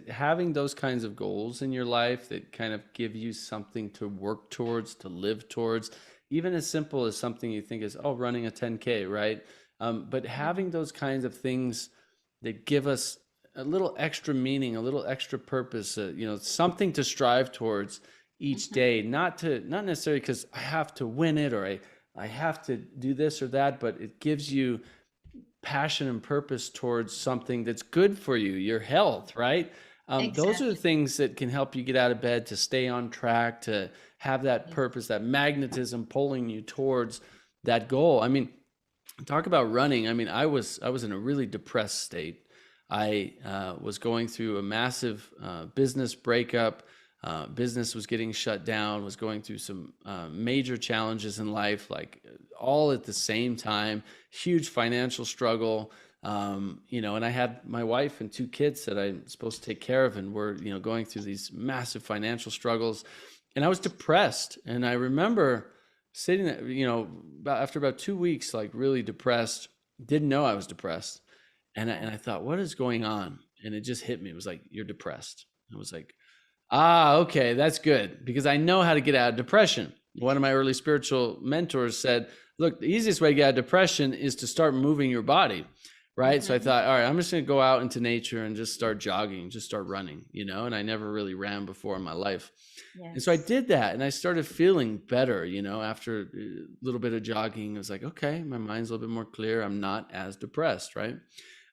having those kinds of goals in your life that kind of give you something to work towards, to live towards, even as simple as something you think is, oh, running a 10K, right? But having those kinds of things that give us a little extra meaning, a little extra purpose, something to strive towards each day, not necessarily because I have to win it or I have to do this or that, but it gives you passion and purpose towards something that's good for you, your health, right? Those are the things that can help you get out of bed, to stay on track, to have that purpose, that magnetism pulling you towards that goal. I mean, talk about running. I mean, I was in a really depressed state. I was going through a massive business breakup. Business was getting shut down, was going through some major challenges in life, like all at the same time, huge financial struggle. And I had my wife and 2 kids that I'm supposed to take care of, and we're, going through these massive financial struggles, and I was depressed. And I remember sitting there, after about 2 weeks, like really depressed, didn't know I was depressed. And I thought, what is going on? And it just hit me. It was like, you're depressed. I was like, okay, that's good, because I know how to get out of depression. One of my early spiritual mentors said, look, the easiest way to get out of depression is to start moving your body, right? So I thought, all right, I'm just going to go out into nature and just start jogging, just start running, and I never really ran before in my life. Yes. And so I did that, and I started feeling better, after a little bit of jogging. I was like, okay, my mind's a little bit more clear. I'm not as depressed, right?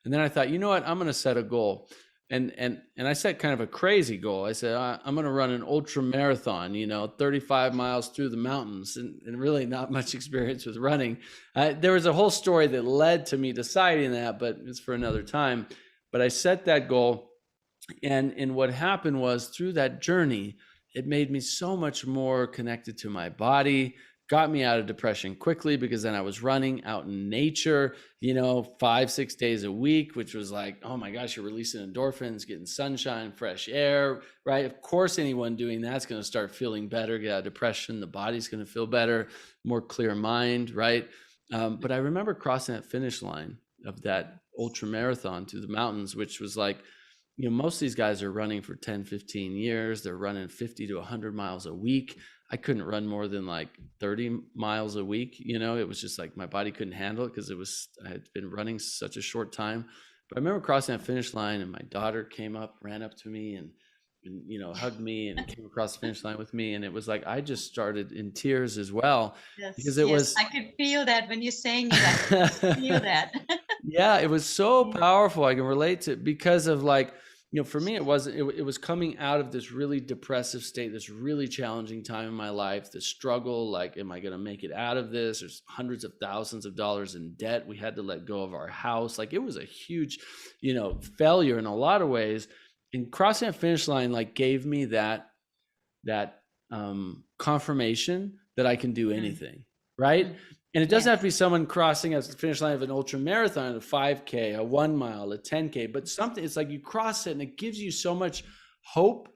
And then I thought, you know what, I'm going to set a goal. And I set kind of a crazy goal. I said, I'm going to run an ultra marathon, 35 miles through the mountains, and really not much experience with running. There was a whole story that led to me deciding that, but it's for another time. But I set that goal. And what happened was, through that journey, it made me so much more connected to my body, got me out of depression quickly, because then I was running out in nature, 5-6 days a week, which was like, oh my gosh, you're releasing endorphins, getting sunshine, fresh air, right? Of course, anyone doing that's going to start feeling better, get out of depression. The body's going to feel better, more clear mind, right? But I remember crossing that finish line of that ultra marathon through the mountains, which was like, most of these guys are running for 10, 15 years. They're running 50 to 100 miles a week. I couldn't run more than like 30 miles a week. It was just like my body couldn't handle it, because I had been running such a short time. But I remember crossing that finish line, and my daughter ran up to me and hugged me and came across the finish line with me. And it was like, I just started in tears as well. Yes, because it was, I could feel that when you're saying that. I could feel that. Yeah, it was so powerful. I can relate to it because of like, for me, it was coming out of this really depressive state, this really challenging time in my life, this struggle, like, am I going to make it out of this? There's hundreds of thousands of dollars in debt. We had to let go of our house. Like, it was a huge, failure in a lot of ways. And crossing that finish line, like, gave me that confirmation that I can do anything, right? And it doesn't have to be someone crossing a finish line of an ultra marathon, a 5K, a 1 mile, a 10K, but something, it's like you cross it and it gives you so much hope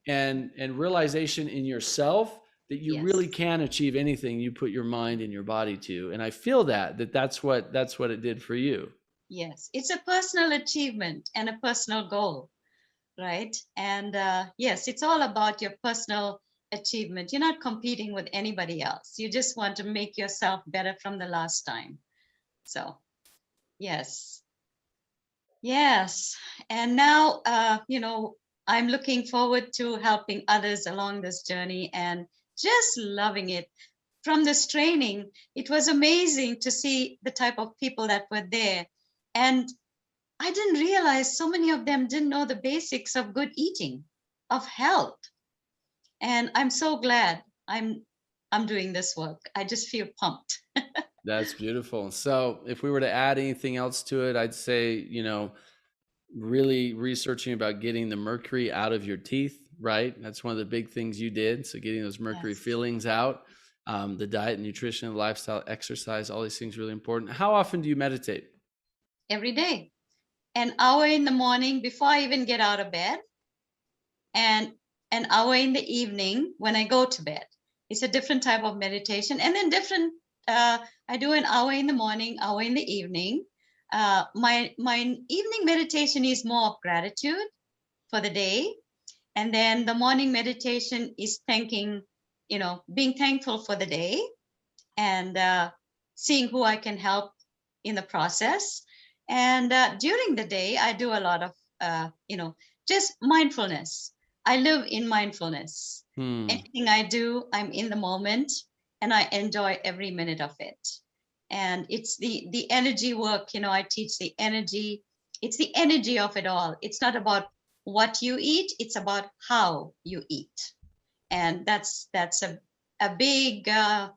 and realization in yourself that you really can achieve anything you put your mind and your body to. And I feel that's what it did for you. Yes, it's a personal achievement and a personal goal, right? And yes, it's all about your personal achievement. You're not competing with anybody else. You just want to make yourself better from the last time. So yes. And now I'm looking forward to helping others along this journey and just loving it. From this training, it was amazing to see the type of people that were there, and I didn't realize so many of them didn't know the basics of good eating, of health. And I'm so glad I'm doing this work. I just feel pumped. That's beautiful. So if we were to add anything else to it, I'd say, really researching about getting the mercury out of your teeth, right? That's one of the big things you did. So getting those mercury fillings out, the diet, nutrition, lifestyle, exercise, all these things really important. How often do you meditate? Every day. An hour in the morning before I even get out of bed, and an hour in the evening when I go to bed. It's a different type of meditation. And then I do an hour in the morning, hour in the evening. My evening meditation is more of gratitude for the day. And then the morning meditation is thanking, being thankful for the day and seeing who I can help in the process. And during the day, I do a lot of, just mindfulness. I live in mindfulness. Anything I do, I'm in the moment and I enjoy every minute of it. And it's the energy work, I teach the energy. It's the energy of it all. It's not about what you eat, it's about how you eat. And that's a big eye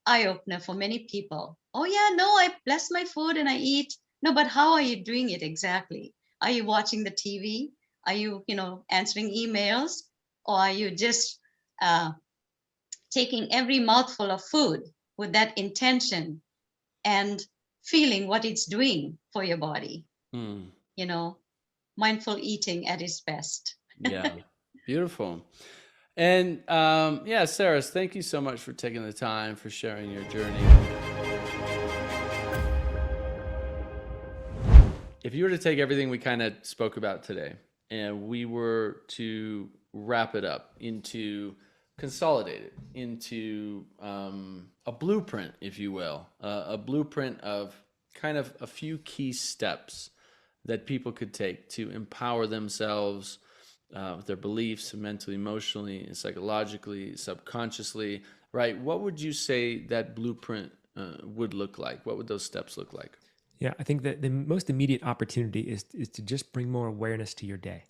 opener for many people. Oh yeah, no, I bless my food and I eat. No, but how are you doing it exactly? Are you watching the TV? Are you answering emails? Or are you just taking every mouthful of food with that intention and feeling what it's doing for your body? Mindful eating at its best. Yeah, beautiful. And yeah, Sarah, thank you so much for taking the time, for sharing your journey. If you were to take everything we kind of spoke about today and we were to wrap it up into, consolidate it into a blueprint, if you will, a blueprint of kind of a few key steps that people could take to empower themselves with their beliefs, mentally, emotionally, psychologically, subconsciously, right? What would you say that blueprint would look like? What would those steps look like? Yeah, I think that the most immediate opportunity is to just bring more awareness to your day.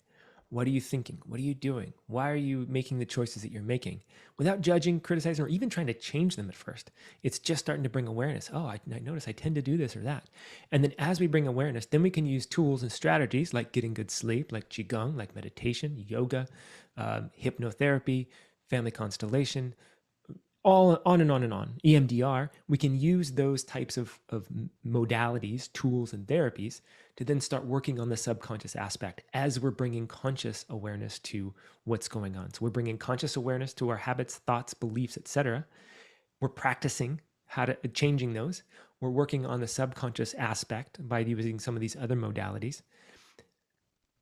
What are you thinking? What are you doing? Why are you making the choices that you're making? Without judging, criticizing, or even trying to change them at first. It's just starting to bring awareness. Oh, I notice I tend to do this or that. And then as we bring awareness, then we can use tools and strategies like getting good sleep, like Qigong, like meditation, yoga, hypnotherapy, family constellation, all on and on and on. EMDR, we can use those types of modalities, tools, and therapies to then start working on the subconscious aspect as we're bringing conscious awareness to what's going on. So we're bringing conscious awareness to our habits, thoughts, beliefs, etc. We're practicing changing those. We're working on the subconscious aspect by using some of these other modalities.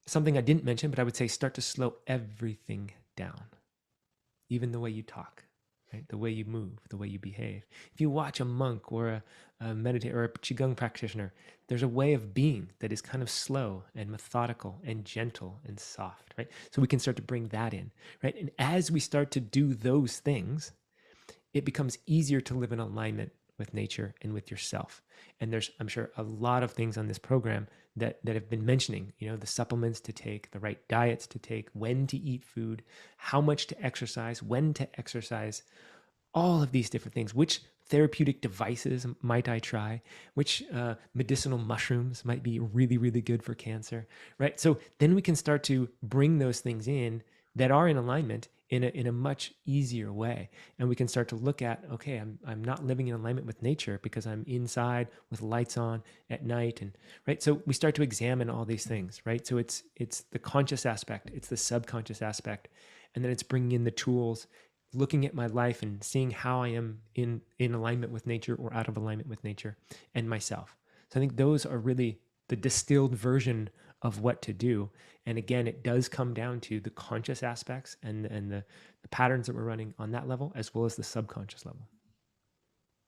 Something I didn't mention, but I would say start to slow everything down, even the way you talk. Right? The way you move, the way you behave. If you watch a monk or a meditator or a Qigong practitioner, there's a way of being that is kind of slow and methodical and gentle and soft, right? So we can start to bring that in, right? And as we start to do those things, it becomes easier to live in alignment with nature and with yourself. And there's, I'm sure, a lot of things on this program that have been mentioning, the supplements to take, the right diets to take, when to eat food, how much to exercise, when to exercise, all of these different things. Which therapeutic devices might I try? Which medicinal mushrooms might be really, really good for cancer, right? So then we can start to bring those things in that are in alignment in a much easier way. And we can start to look at, okay, I'm not living in alignment with nature because I'm inside with lights on at night, and right. So we start to examine all these things, right? So it's the conscious aspect, it's the subconscious aspect, and then it's bringing in the tools, looking at my life and seeing how I am in alignment with nature or out of alignment with nature and myself. So I think those are really the distilled version of what to do. And again, it does come down to the conscious aspects and the patterns that we're running on that level, as well as the subconscious level.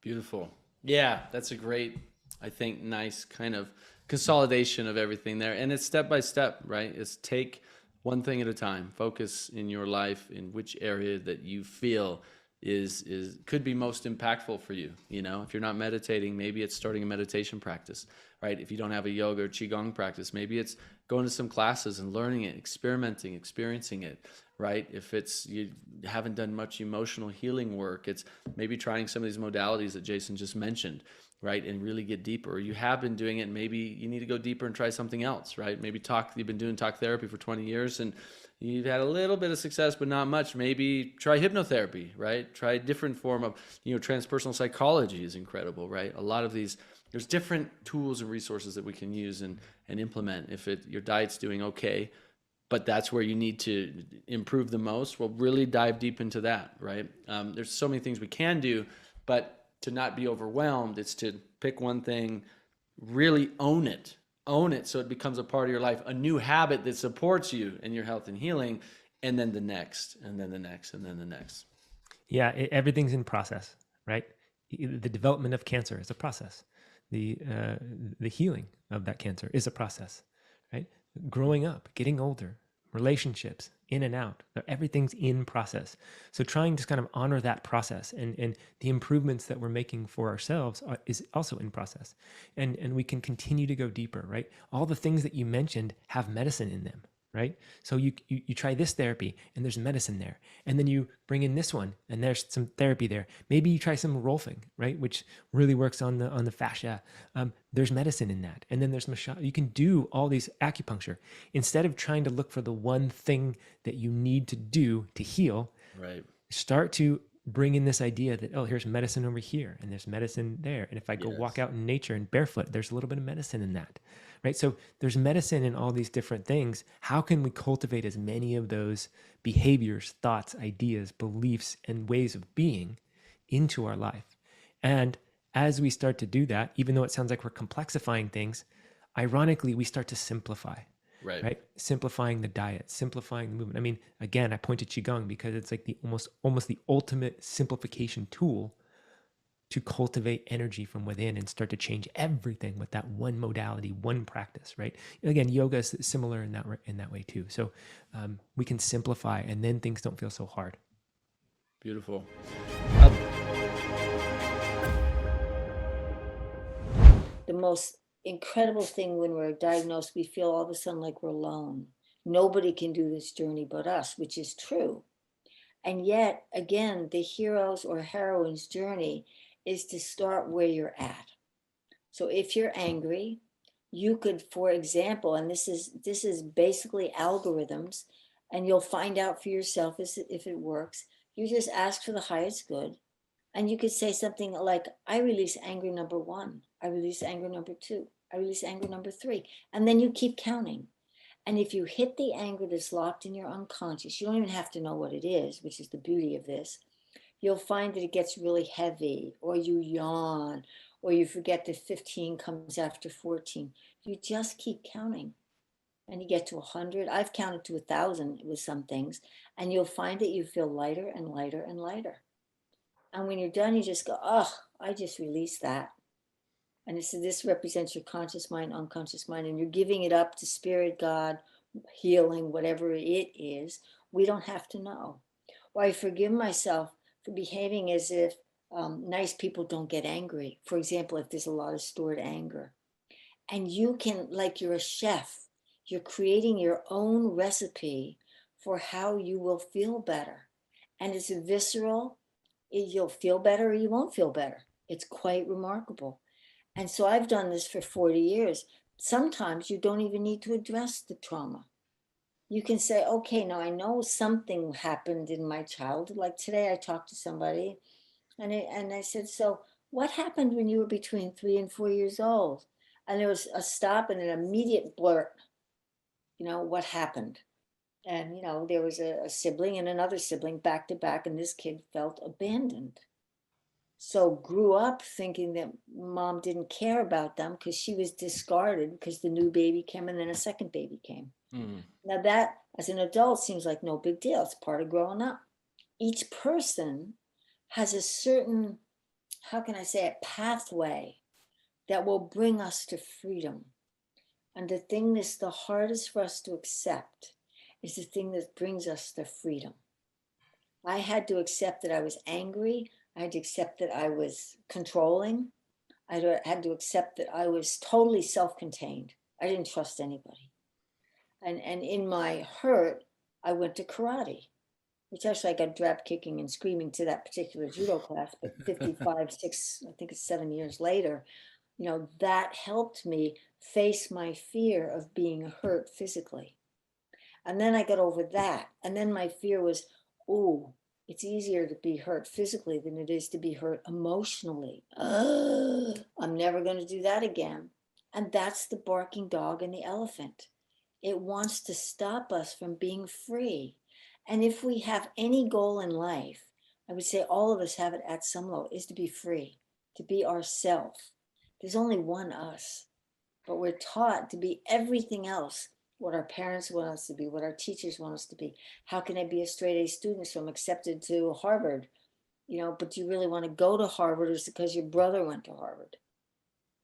Beautiful. Yeah, that's a great, I think, nice kind of consolidation of everything there. And it's step by step, right? It's take one thing at a time. Focus in your life in which area that you feel is could be most impactful for you. If you're not meditating, maybe it's starting a meditation practice, right? If you don't have a yoga or Qigong practice, maybe it's going to some classes and learning it, experimenting, experiencing it, right? If it's you haven't done much emotional healing work, it's maybe trying some of these modalities that Jason just mentioned, right? And really get deeper. Or you have been doing it, and maybe you need to go deeper and try something else, right? Maybe you've been doing talk therapy for 20 years and you've had a little bit of success, but not much. Maybe try hypnotherapy, right? Try a different form of, transpersonal psychology is incredible, right? A lot of these, there's different tools and resources that we can use and implement. If your diet's doing okay, but that's where you need to improve the most, well, really dive deep into that, right? There's so many things we can do, but to not be overwhelmed, it's to pick one thing, really own it, own it so it becomes a part of your life, a new habit that supports you in your health and healing, and then the next, and then the next, and then the next. Yeah, everything's in process, right? The development of cancer is a process. The healing of that cancer is a process, right? Growing up, getting older, relationships, in and out, everything's in process. So trying to kind of honor that process and the improvements that we're making for ourselves is also in process. And we can continue to go deeper, right? All the things that you mentioned have medicine in them, right? So you try this therapy and there's medicine there. And then you bring in this one and there's some therapy there. Maybe you try some rolfing, right? Which really works on the fascia. There's medicine in that. And then there's massage. You can do all these acupuncture instead of trying to look for the one thing that you need to do to heal. Right. Start to bring in this idea that, oh, here's medicine over here and there's medicine there. And if I go walk out in nature and barefoot, there's a little bit of medicine in that. Right? So there's medicine in all these different things. How can we cultivate as many of those behaviors, thoughts, ideas, beliefs, and ways of being into our life? And as we start to do that, even though it sounds like we're complexifying things, ironically, we start to simplify. Right? Simplifying the diet, simplifying the movement. I mean, again, I point to Qigong because it's like the almost the ultimate simplification tool to cultivate energy from within and start to change everything with that one modality, one practice, right? Again, yoga is similar in that way too. So we can simplify, and then things don't feel so hard. Beautiful. The most incredible thing when we're diagnosed, we feel all of a sudden like we're alone. Nobody can do this journey but us, which is true. And yet, again, the hero's or heroine's journey is to start where you're at. So if you're angry, you could, for example, and this is basically algorithms, and you'll find out for yourself if it works. You just ask for the highest good, and you could say something like, I release anger number 1, I release anger number 2, I release anger number 3, and then you keep counting. And if you hit the anger that's locked in your unconscious, you don't even have to know what it is, which is the beauty of this. You'll find that it gets really heavy, or you yawn, or you forget that 15 comes after 14. You just keep counting, and you get to 100. I've counted to 1,000 with some things, and you'll find that you feel lighter and lighter and lighter. And when you're done, you just go, oh, I just released that. And this represents your conscious mind, unconscious mind, and you're giving it up to spirit, God, healing, whatever it is. We don't have to know. Or I forgive myself for behaving as if nice people don't get angry. For example, if there's a lot of stored anger. And you can, like you're a chef, you're creating your own recipe for how you will feel better. And it's visceral. You'll feel better or you won't feel better. It's quite remarkable. And so I've done this for 40 years. Sometimes you don't even need to address the trauma. You can say, okay, now I know something happened in my childhood. Like today I talked to somebody and I said, so what happened when you were between 3 and 4 years old? And there was a stop and an immediate blurt. What happened? And, there was a sibling and another sibling back to back, and this kid felt abandoned. So grew up thinking that mom didn't care about them because she was discarded because the new baby came and then a second baby came. Now that, as an adult, seems like no big deal. It's part of growing up. Each person has a certain, how can I say it, pathway that will bring us to freedom. And the thing that's the hardest for us to accept is the thing that brings us to freedom. I had to accept that I was angry. I had to accept that I was controlling. I had to accept that I was totally self-contained. I didn't trust anybody. And in my hurt, I went to karate, which actually I got drab kicking and screaming to that particular judo class, but 7 years later, that helped me face my fear of being hurt physically. And then I got over that. And then my fear was, it's easier to be hurt physically than it is to be hurt emotionally. I'm never going to do that again. And that's the barking dog and the elephant. It wants to stop us from being free. And if we have any goal in life, I would say all of us have it at some level, is to be free, to be ourselves. There's only one us. but we're taught to be everything else. What our parents want us to be, what our teachers want us to be. How can I be a straight A student so I'm accepted to Harvard? But do you really want to go to Harvard, or is it because your brother went to Harvard?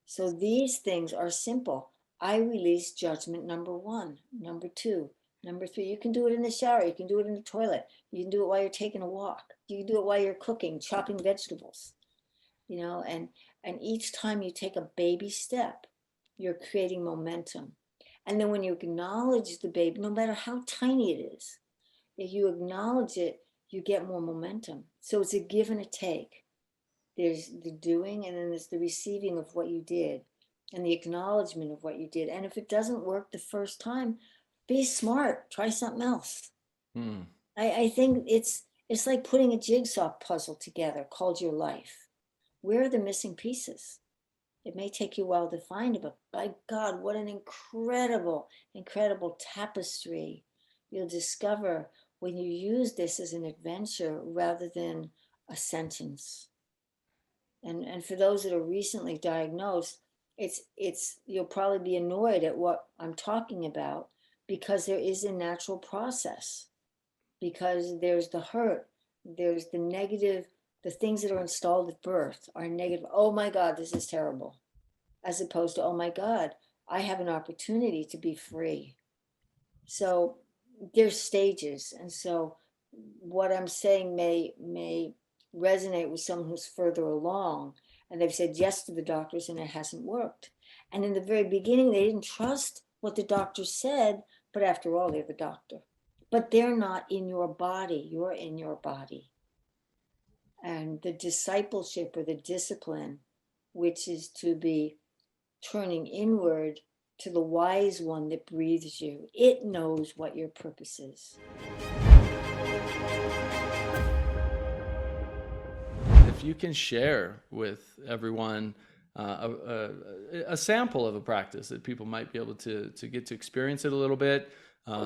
So these things are simple. I release judgment, number one. Number two, number three, you can do it in the shower. You can do it in the toilet. You can do it while you're taking a walk. You can do it while you're cooking, chopping vegetables, and each time you take a baby step, you're creating momentum. And then when you acknowledge the baby, no matter how tiny it is, if you acknowledge it, you get more momentum. So it's a give and a take. There's the doing, and then there's the receiving of what you did and the acknowledgement of what you did. And if it doesn't work the first time, be smart, try something else. I think it's like putting a jigsaw puzzle together called your life. Where are the missing pieces? It may take you a while to find it, but by God, what an incredible, incredible tapestry you'll discover when you use this as an adventure rather than a sentence. And for those that are recently diagnosed, you'll probably be annoyed at what I'm talking about, because there is a natural process, because there's the hurt, there's the negative, the things that are installed at birth are negative. Oh my God, this is terrible. As opposed to, oh my God, I have an opportunity to be free. So there's stages. And so what I'm saying may resonate with someone who's further along, and they've said yes to the doctors and it hasn't worked. And in the very beginning, they didn't trust what the doctor said, but after all, they're the doctor. But they're not in your body, you're in your body. And the discipleship or the discipline, which is to be turning inward to the wise one that breathes you, it knows what your purpose is. If you can share with everyone a sample of a practice that people might be able to get to experience it a little bit,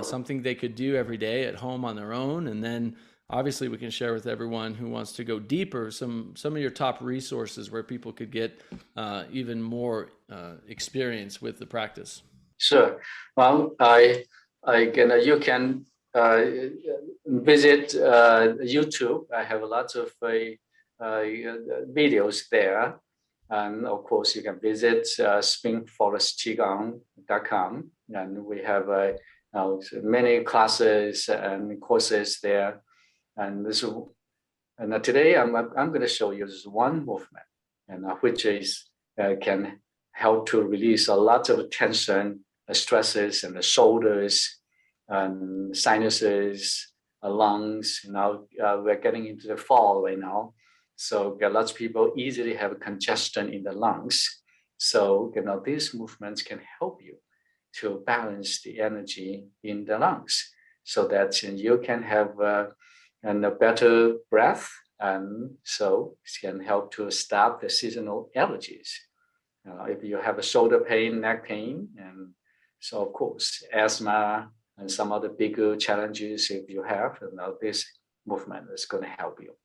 something they could do every day at home on their own, and then obviously we can share with everyone who wants to go deeper some of your top resources where people could get even more experience with the practice. Sure. Well, you can visit YouTube. I have lots of videos there. And of course, you can visit springforestqigong.com. And we have many classes and courses there. And today I'm going to show you this one movement, which is can help to release a lot of tension, stresses in the shoulders, and sinuses, lungs. Now we're getting into the fall right now, so lots of people easily have congestion in the lungs. So these movements can help you to balance the energy in the lungs, so that you can have a better breath, and so it can help to stop the seasonal allergies. If you have a shoulder pain, neck pain, and so of course asthma and some other bigger challenges, if you have, this movement is going to help you.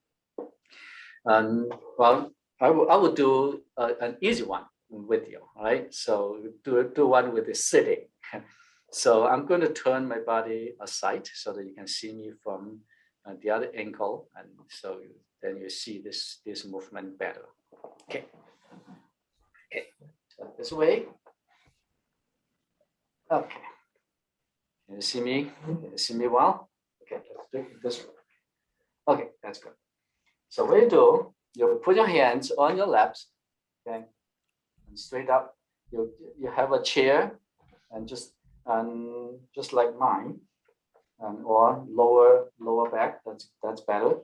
And well, I will do an easy one with you, right? So do one with the sitting. So I'm going to turn my body aside so that you can see me from the other angle, and so then you see this movement better. Okay. So this way. Okay. Can you see me? Can you see me well? Okay, let's do it this way. Okay, that's good. So what you put your hands on your laps, okay, and straight up. You have a chair, and just like mine, or lower back. That's better.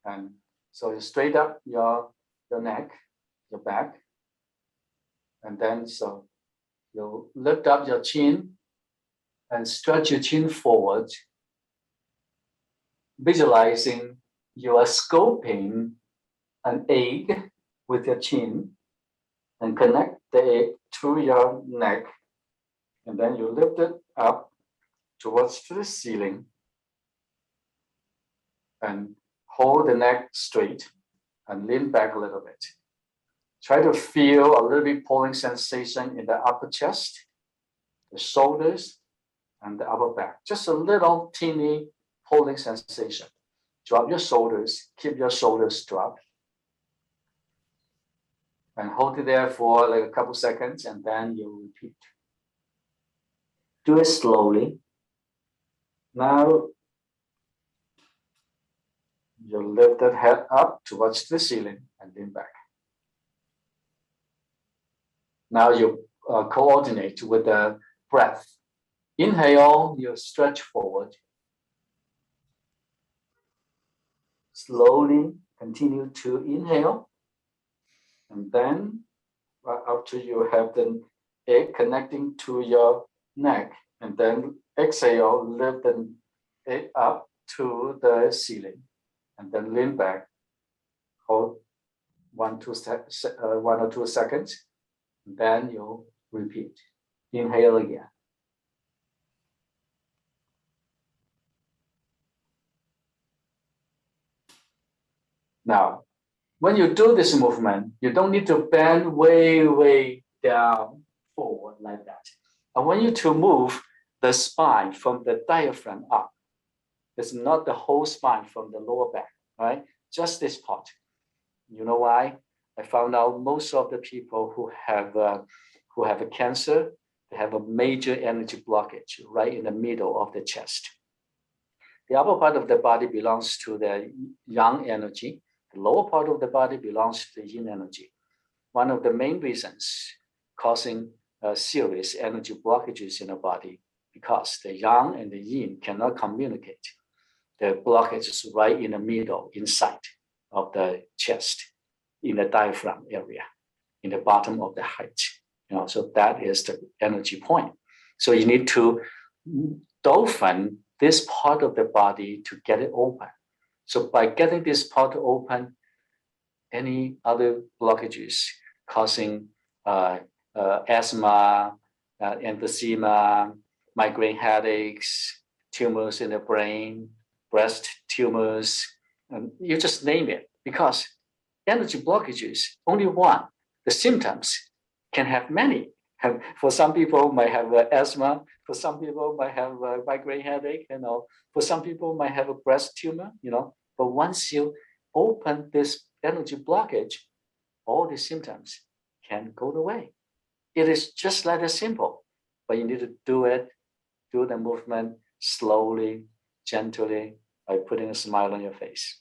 And so you straight up your neck, your back, and then so you lift up your chin and stretch your chin forward, visualizing you are scooping an egg with your chin and connect the egg to your neck, and then you lift it up towards the ceiling and hold the neck straight and lean back a little bit. Try to feel a little bit pulling sensation in the upper chest, the shoulders, and the upper back. Just a little teeny pulling sensation. Drop your shoulders, keep your shoulders dropped. And hold it there for like a couple seconds, and then you repeat. Do it slowly. Now, you lift that head up towards the ceiling and lean back. Now you coordinate with the breath. Inhale, you stretch forward. Slowly continue to inhale. And then after you have the egg connecting to your neck, and then exhale, lift the egg up to the ceiling, and then lean back. Hold 1 or 2 seconds. Then you repeat. Inhale again. Now, when you do this movement, you don't need to bend way down forward like that. I want you to move the spine from the diaphragm up. It's not the whole spine from the lower back, right? Just this part. You know why? I found out most of the people who have a cancer, they have a major energy blockage right in the middle of the chest. The upper part of the body belongs to the yang energy. The lower part of the body belongs to the yin energy. One of the main reasons causing serious energy blockages in the body, because the yang and the yin cannot communicate. The blockage is right in the middle, inside of the chest, in the diaphragm area, in the bottom of the height. So that is the energy point. So you need to soften this part of the body to get it open. So by getting this part open, any other blockages causing asthma, emphysema, migraine headaches, tumors in the brain, breast tumors, you just name it, because energy blockages, only one. The symptoms can have many. For some people might have asthma, for some people might have a migraine headache, for some people might have a breast tumor, but once you open this energy blockage, all the symptoms can go away. It is just like that simple, but you need to do the movement slowly, gently, by putting a smile on your face.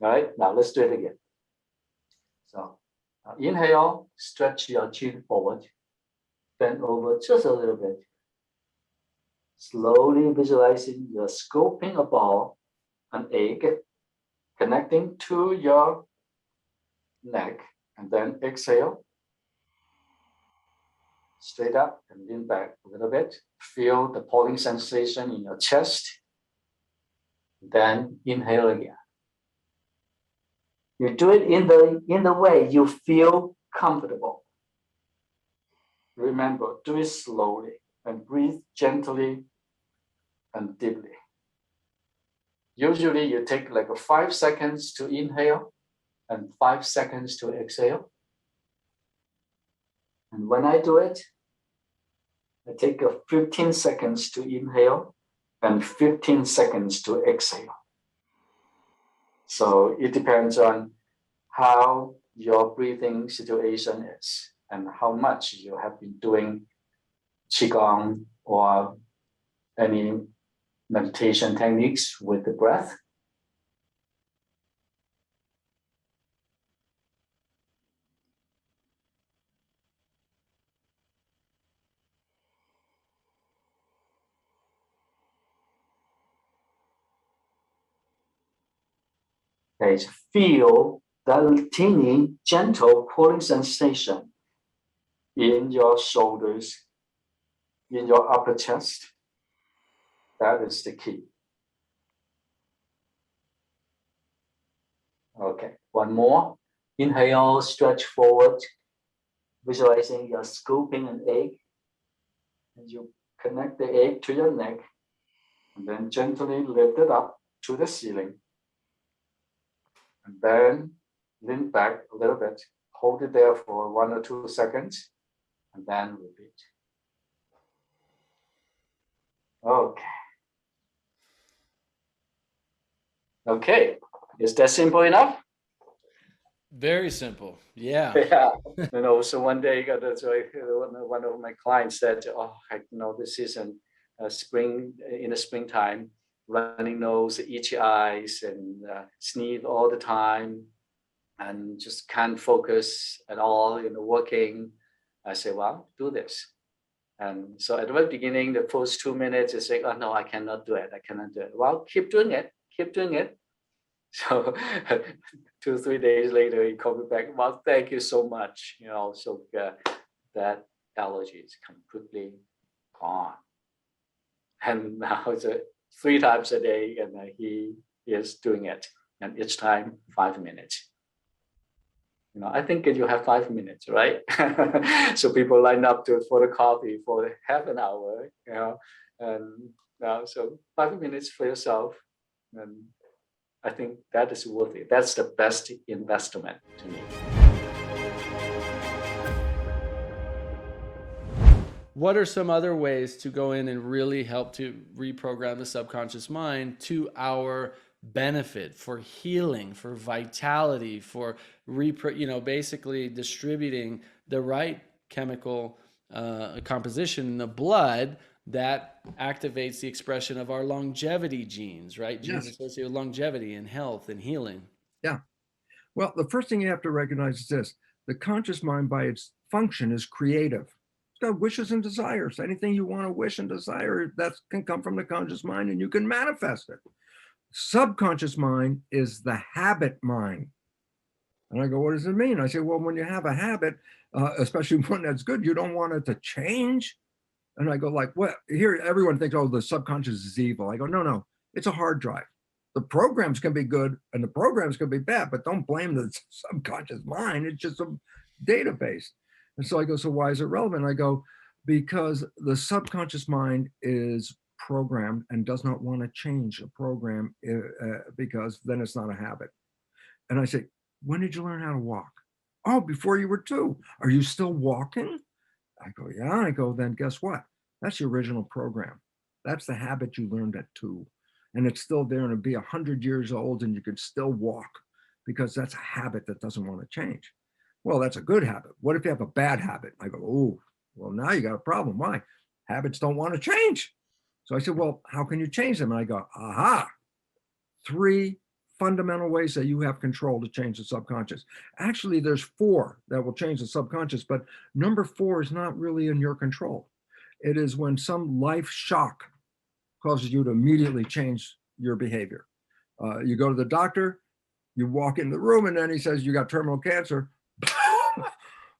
All right, now let's do it again. So inhale, stretch your chin forward, bend over just a little bit. Slowly visualizing you're scooping a ball, an egg, connecting to your neck, and then exhale. Straight up and lean back a little bit. Feel the pulling sensation in your chest. Then inhale again. You do it in the way you feel comfortable. Remember, do it slowly and breathe gently and deeply. Usually you take like 5 seconds to inhale and 5 seconds to exhale. And when I do it, I take 15 seconds to inhale and 15 seconds to exhale. So it depends on how your breathing situation is and how much you have been doing Qigong or any meditation techniques with the breath. Okay, feel that teeny, gentle pulling sensation in your shoulders, in your upper chest. That is the key. Okay, one more. Inhale, stretch forward, visualizing you're scooping an egg. And you connect the egg to your neck, and then gently lift it up to the ceiling. And then lean back a little bit, hold it there for 1 or 2 seconds, and then repeat. Okay. Okay, is that simple enough? Very simple. Yeah. Yeah. So one day, one of my clients said, "Oh, this is a spring in the springtime, running nose, itchy eyes, and sneeze all the time, and just can't focus at all in the working." I say, "Well, do this." And so at the very beginning, the first 2 minutes, it's like, "Oh no, I cannot do it. I cannot do it." Well, keep doing it. Keep doing it. So 2 3 days later, he called me back. "Well, thank you so much." So that allergy is completely gone. And now it's 3 times a day, and he is doing it. And each time 5 minutes. I think that you have 5 minutes, right? So people line up for the coffee for half an hour, and so 5 minutes for yourself. And I think that is worth it. That's the best investment to me. What are some other ways to go in and really help to reprogram the subconscious mind to our benefit, for healing, for vitality, for basically distributing the right chemical composition in the blood that activates the expression of our longevity genes, right? Genes associated with longevity and health and healing. Yeah. Well, the first thing you have to recognize is this: the conscious mind by its function is creative. It's got wishes and desires. Anything you want to wish and desire, that can come from the conscious mind, and you can manifest it. Subconscious mind is the habit mind. And I go, what does it mean? I say, well, when you have a habit, especially one that's good, you don't want it to change. And I go, like, what? Here, everyone thinks, oh, the subconscious is evil. I go, no, it's a hard drive. The programs can be good and the programs can be bad, but don't blame the subconscious mind. It's just a database. And so I go, so why is it relevant? I go, because the subconscious mind is programmed and does not want to change a program because then it's not a habit. And I say, when did you learn how to walk? Oh, before you were 2. Are you still walking? I go, yeah. I go, then guess what? That's your original program. That's the habit you learned at 2. And it's still there, and it'll be 100 years old and you can still walk because that's a habit that doesn't want to change. Well, that's a good habit. What if you have a bad habit? I go, oh, well, now you got a problem. Why? Habits don't want to change. So I said, well, how can you change them? And I go, aha, 3 fundamental ways that you have control to change the subconscious. Actually, there's 4 that will change the subconscious, but number 4 is not really in your control. It is when some life shock causes you to immediately change your behavior. You go to the doctor, you walk in the room, and then he says, you got terminal cancer.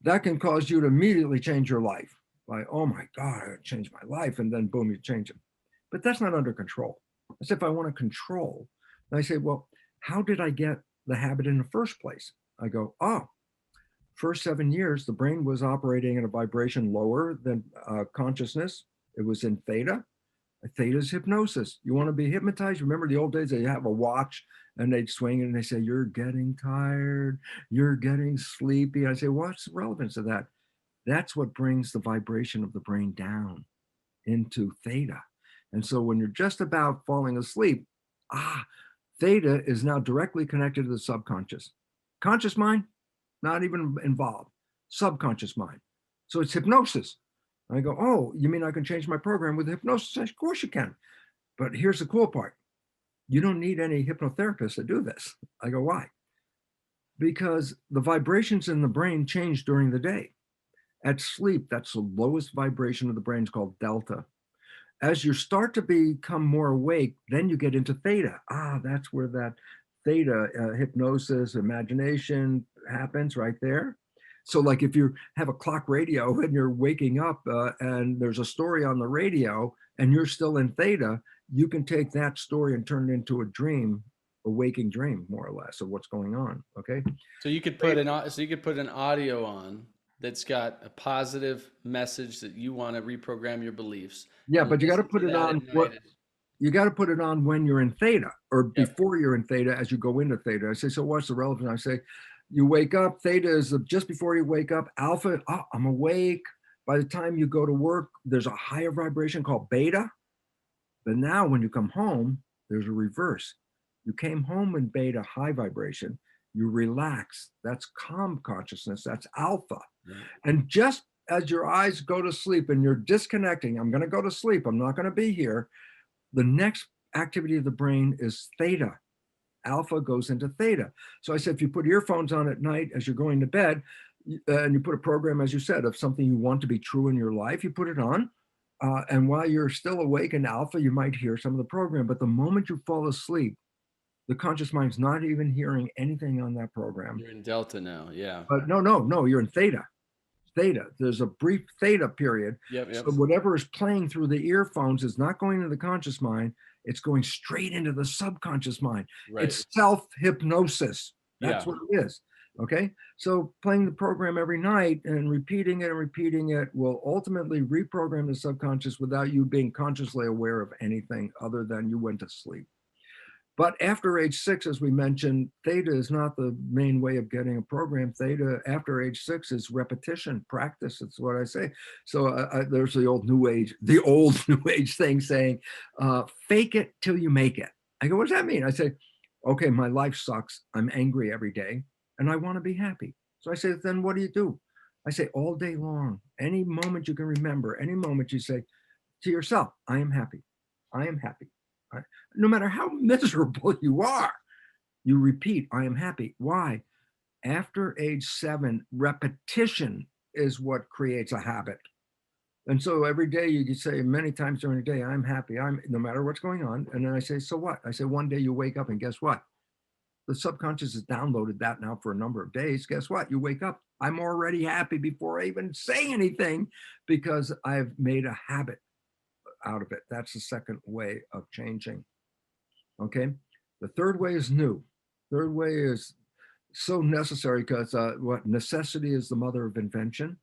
That can cause you to immediately change your life. Like, oh my God, I changed my life. And then boom, you change it. But that's not under control. As if I want to control. And I say, well, how did I get the habit in the first place? I go, oh, first 7 years, the brain was operating at a vibration lower than consciousness. It was in theta. Theta is hypnosis. You want to be hypnotized? Remember the old days, they have a watch and they'd swing it and they say, you're getting tired, you're getting sleepy. I say, what's the relevance of that? That's what brings the vibration of the brain down into theta. And so when you're just about falling asleep, theta is now directly connected to the subconscious. Conscious mind, not even involved. Subconscious mind. So it's hypnosis. I go, oh, you mean I can change my program with hypnosis? Of course you can. But here's the cool part. You don't need any hypnotherapist to do this. I go, why? Because the vibrations in the brain change during the day. At sleep, that's the lowest vibration of the brain. It's called delta. As you start to become more awake, then you get into theta. That's where that theta hypnosis, imagination happens right there. So like if you have a clock radio and you're waking up and there's a story on the radio and you're still in theta, you can take that story and turn it into a dream, a waking dream, more or less, of what's going on. Okay. So you could put an audio on that's got a positive message that you want to reprogram your beliefs. Yeah, but you got to put it on. You got to put it on when you're in theta or before you're in theta as you go into theta. I say, so what's the relevance? I say, You wake up, theta is just before you wake up. Alpha, oh, I'm awake. By the time you go to work, there's a higher vibration called beta. But now when you come home, there's a reverse. You came home in beta, high vibration. You relax. That's calm consciousness. That's alpha. And just as your eyes go to sleep and you're disconnecting, I'm going to go to sleep, I'm not going to be here. The next activity of the brain is theta. Alpha goes into theta. So I said, if you put earphones on at night as you're going to bed, and you put a program, as you said, of something you want to be true in your life, you put it on. And while you're still awake in alpha, you might hear some of the program. But the moment you fall asleep, the conscious mind's not even hearing anything on that program. You're in delta now, yeah. But no, you're in theta. Theta. There's a brief theta period. Yep. So whatever is playing through the earphones is not going into the conscious mind. It's going straight into the subconscious mind. Right. It's self-hypnosis. That's what it is. Okay. So playing the program every night and repeating it will ultimately reprogram the subconscious without you being consciously aware of anything other than you went to sleep. But after age 6, as we mentioned, theta is not the main way of getting a program. Theta after age 6 is repetition, practice. It's what I say. So there's the old new age thing saying, fake it till you make it. I go, what does that mean? I say, okay, my life sucks. I'm angry every day and I want to be happy. So I say, then what do? I say all day long, any moment you can remember, any moment you say to yourself, I am happy. I am happy. No matter how miserable you are, you repeat, I am happy. Why? After age 7, repetition is what creates a habit. And so every day you can say many times during the day, I'm happy. No matter what's going on. And then I say, so what? I say, one day you wake up and guess what? The subconscious has downloaded that now for a number of days. Guess what? You wake up, I'm already happy before I even say anything because I've made a habit out of it. That's the second way of changing. Okay. The third way is new. Third way is so necessary because what necessity is the mother of invention.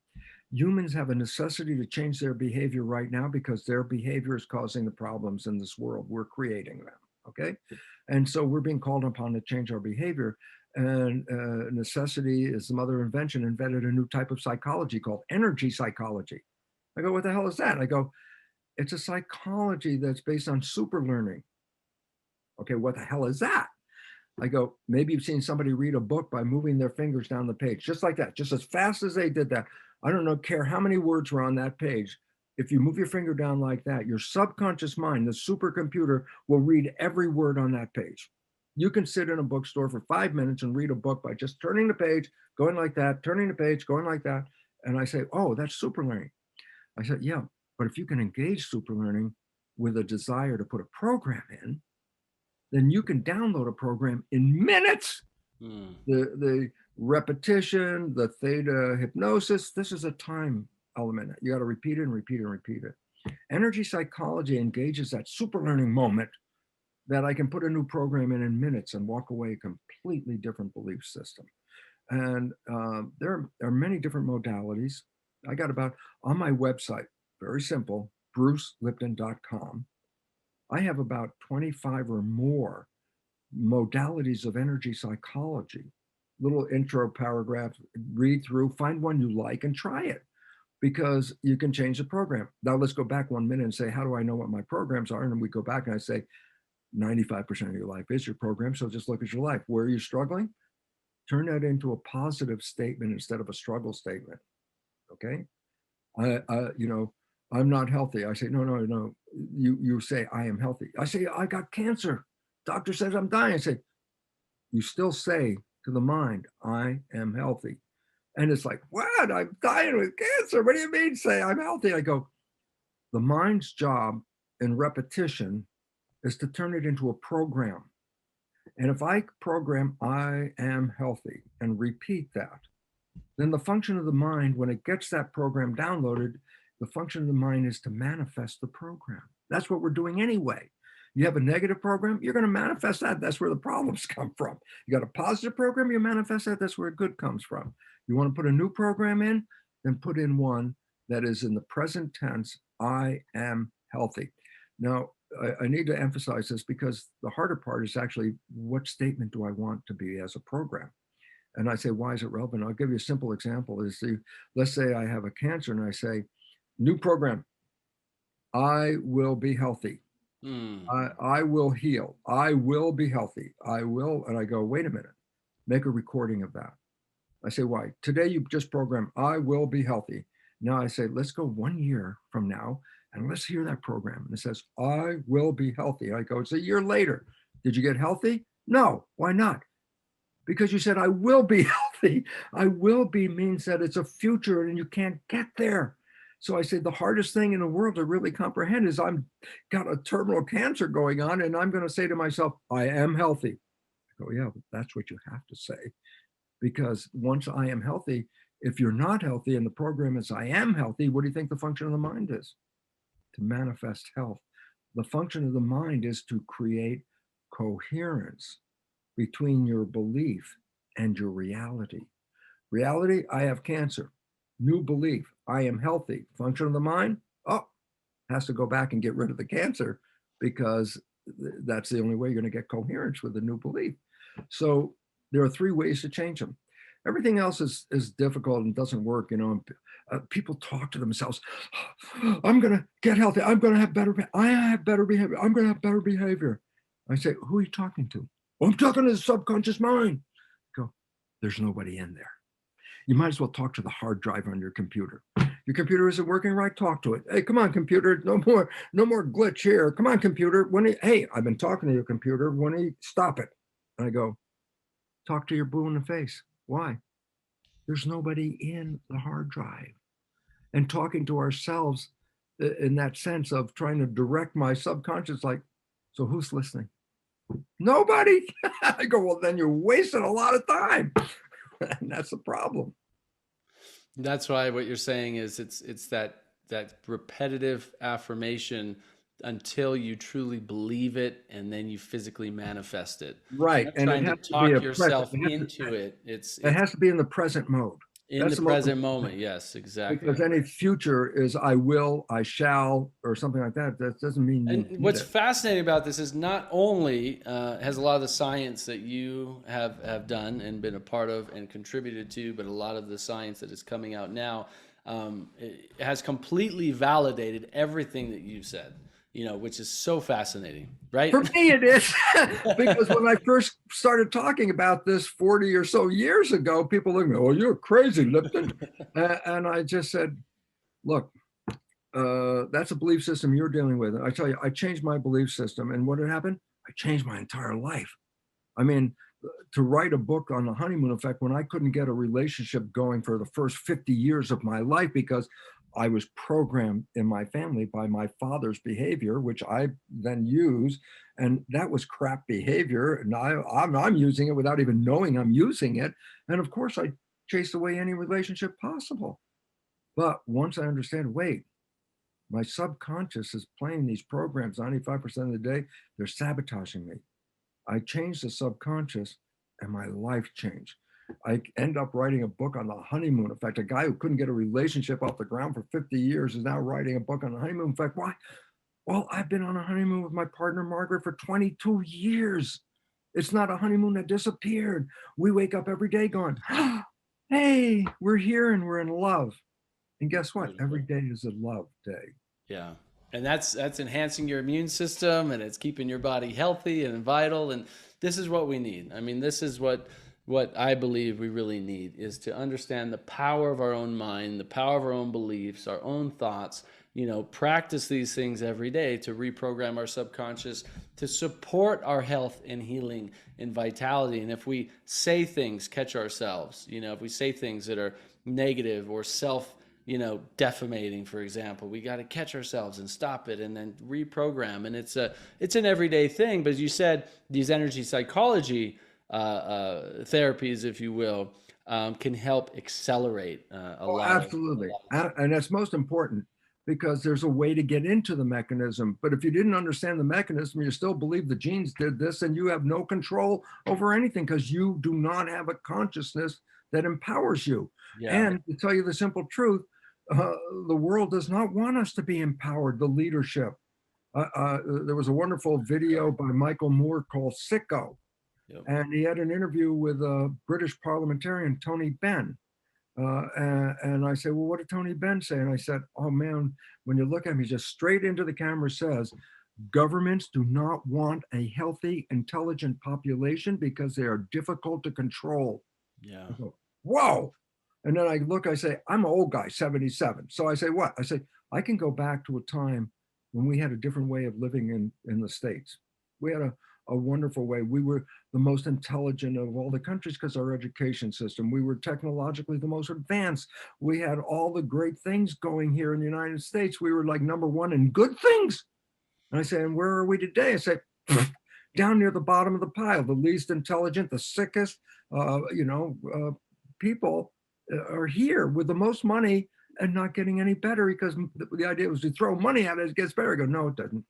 Humans have a necessity to change their behavior right now because their behavior is causing the problems in this world. We're creating them. Okay. And so we're being called upon to change our behavior. And necessity is the mother of invention, invented a new type of psychology called energy psychology. I go, what the hell is that? I go, it's a psychology that's based on super learning. Okay, what the hell is that? I go, maybe you've seen somebody read a book by moving their fingers down the page, just like that, just as fast as they did that. I don't care how many words were on that page. If you move your finger down like that, your subconscious mind, the supercomputer, will read every word on that page. You can sit in a bookstore for 5 minutes and read a book by just turning the page, going like that, turning the page, going like that. And I say, oh, that's super learning. I said, yeah. But if you can engage super learning with a desire to put a program in, then you can download a program in minutes. The repetition, the theta hypnosis, this is a time element. You got to repeat it and repeat it and repeat it. Energy psychology engages that super learning moment that I can put a new program in minutes and walk away a completely different belief system. And there are many different modalities. I got about, on my website, very simple, brucelipton.com. I have about 25 or more modalities of energy psychology, little intro paragraph, read through, find one you like and try it because you can change the program. Now let's go back 1 minute and say, how do I know what my programs are? And then we go back and I say, 95% of your life is your program. So just look at your life. Where are you struggling? Turn that into a positive statement instead of a struggle statement. Okay. I'm not healthy. I say, no. You say, I am healthy. I say, I got cancer. Doctor says I'm dying. I say, you still say to the mind, I am healthy. And it's like, what? I'm dying with cancer. What do you mean say I'm healthy? I go, the mind's job in repetition is to turn it into a program. And if I program, I am healthy and repeat that, then the function of the mind, when it gets that program downloaded, the function of the mind is to manifest the program. That's what we're doing anyway. You have a negative program, you're going to manifest that. That's where the problems come from. You got a positive program, you manifest that. That's where good comes from. You want to put a new program in, then put in one that is in the present tense, I am healthy. Now, I need to emphasize this because the harder part is actually what statement do I want to be as a program? And I say, why is it relevant? I'll give you a simple example. Let's say I have a cancer and I say, new program, I will be healthy. I will heal. I will be healthy. I will. And I go, wait a minute, make a recording of that. I say, why? Today you just programmed, I will be healthy. Now I say, let's go 1 year from now and let's hear that program. And it says, I will be healthy. I go, it's a year later. Did you get healthy? No. Why not? Because you said, I will be healthy. I will be means that it's a future and you can't get there. So I say the hardest thing in the world to really comprehend is I'm got a terminal cancer going on and I'm going to say to myself, I am healthy. I go, yeah, but that's what you have to say. Because once I am healthy, if you're not healthy and the program is I am healthy, what do you think the function of the mind is? To manifest health. The function of the mind is to create coherence between your belief and your reality. Reality, I have cancer. New belief, I am healthy. Function of the mind, has to go back and get rid of the cancer because that's the only way you're going to get coherence with the new belief. So there are 3 ways to change them. Everything else is difficult and doesn't work. People talk to themselves. I'm going to get healthy. I'm going to have better. I have better behavior. I'm going to have better behavior. I say, who are you talking to? Well, I'm talking to the subconscious mind. Go, there's nobody in there. You might as well talk to the hard drive on your computer. Your computer isn't working right. Talk to it. Hey, come on, computer. No more glitch here. Come on, computer. Hey, I've been talking to your computer. When do you stop it? And I go, talk to your boo in the face. Why? There's nobody in the hard drive. And talking to ourselves in that sense of trying to direct my subconscious, like, so who's listening? Nobody. I go, well, then you're wasting a lot of time. And that's the problem. That's why what you're saying is it's that repetitive affirmation until you truly believe it, and then you physically manifest it. Right. And trying to talk yourself into it. It has to be in the present mode. In the present moment, yes, exactly. Because any future is I will, I shall, or something like that. That doesn't mean. And what's fascinating about this is not only has a lot of the science that you have done and been a part of and contributed to, but a lot of the science that is coming out now it has completely validated everything that you said. Which is so fascinating, right? For me, it is. Because when I first started talking about this 40 or so years ago, people looked at me, oh, you're crazy, Lipton. And I just said, look, that's a belief system you're dealing with. And I tell you, I changed my belief system. And what had happened? I changed my entire life. I mean, to write a book on the honeymoon effect when I couldn't get a relationship going for the first 50 years of my life because I was programmed in my family by my father's behavior, which I then use, and that was crap behavior. And I'm using it without even knowing I'm using it. And of course, I chased away any relationship possible. But once I understand, wait, my subconscious is playing these programs 95% of the day. They're sabotaging me. I changed the subconscious, and my life changed. I end up writing a book on the honeymoon effect. A guy who couldn't get a relationship off the ground for 50 years is now writing a book on the honeymoon effect. Why? Well, I've been on a honeymoon with my partner, Margaret, for 22 years. It's not a honeymoon that disappeared. We wake up every day going, hey, we're here and we're in love. And guess what? Every day is a love day. Yeah. And that's enhancing your immune system, and it's keeping your body healthy and vital. And this is what we need. I mean, this is what I believe we really need, is to understand the power of our own mind, the power of our own beliefs, our own thoughts, practice these things every day to reprogram our subconscious to support our health and healing and vitality. And if we say things, catch ourselves, if we say things that are negative or defamating, for example, we got to catch ourselves and stop it and then reprogram. And it's an everyday thing. But as you said, these energy psychology therapies, if you will, can help accelerate a lot. Absolutely. And that's most important, because there's a way to get into the mechanism. But if you didn't understand the mechanism, you still believe the genes did this, and you have no control over anything because you do not have a consciousness that empowers you. Yeah. And to tell you the simple truth, the world does not want us to be empowered, the leadership. There was a wonderful video by Michael Moore called Sicko. And he had an interview with a British parliamentarian, Tony Benn. And I said, well, what did Tony Benn say? And I said, oh man, when you look at him, he just straight into the camera says, governments do not want a healthy, intelligent population because they are difficult to control. Yeah. I go, whoa. And then I look, I say, I'm an old guy, 77. So I say, what? I say, I can go back to a time when we had a different way of living in the States. We had a wonderful way. We were the most intelligent of all the countries because our education system. We were technologically the most advanced. We had all the great things going here in the United States. We were like #1 in good things. And I say, and where are we today? I say, down near the bottom of the pile, the least intelligent, the sickest, people are here with the most money and not getting any better because the idea was to throw money at it, it gets better. I go, no, it doesn't.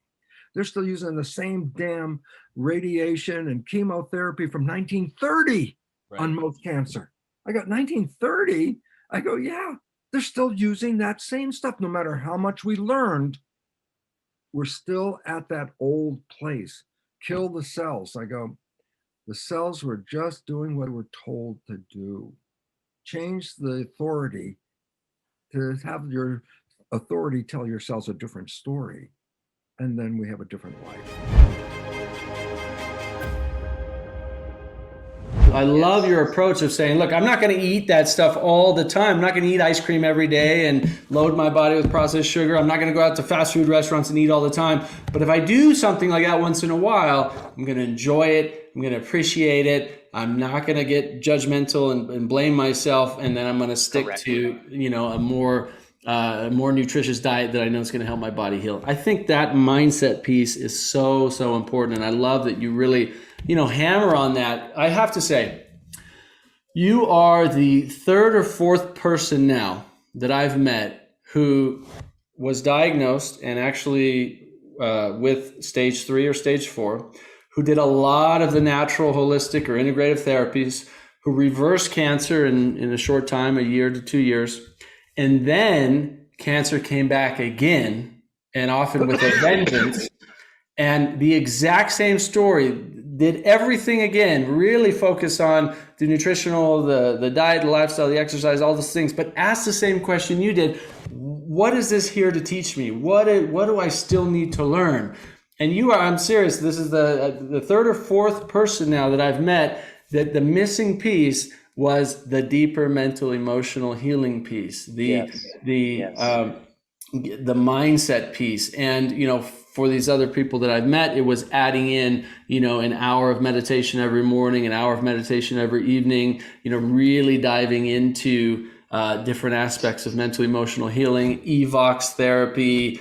They're still using the same damn radiation and chemotherapy from 1930 on most cancer. I got 1930. I go, yeah, they're still using that same stuff. No matter how much we learned, we're still at that old place. Kill the cells. I go, the cells were just doing what we're told to do. Change the authority to have your authority tell your cells a different story. And then we have a different life. I love your approach of saying, look, I'm not going to eat that stuff all the time. I'm not going to eat ice cream every day and load my body with processed sugar. I'm not going to go out to fast food restaurants and eat all the time. But if I do something like that once in a while, I'm going to enjoy it. I'm going to appreciate it. I'm not going to get judgmental and blame myself. And then I'm going to stick to, a more nutritious diet that I know is going to help my body heal. I think that mindset piece is so, so important. And I love that you really, hammer on that. I have to say, you are the third or fourth person now that I've met who was diagnosed and actually with stage 3 or stage 4, who did a lot of the natural, holistic, or integrative therapies, who reversed cancer in a short time, a year to 2 years. And then cancer came back again, and often with a vengeance. And the exact same story, did everything again, really focus on the nutritional, the diet, the lifestyle, the exercise, all those things, but ask the same question you did. What is this here to teach me? What do I still need to learn? And I'm serious, this is the third or fourth person now that I've met that the missing piece was the deeper mental emotional healing piece, the mindset piece. And for these other people that I've met, it was adding in an hour of meditation every morning, an hour of meditation every evening, really diving into different aspects of mental emotional healing, evox therapy,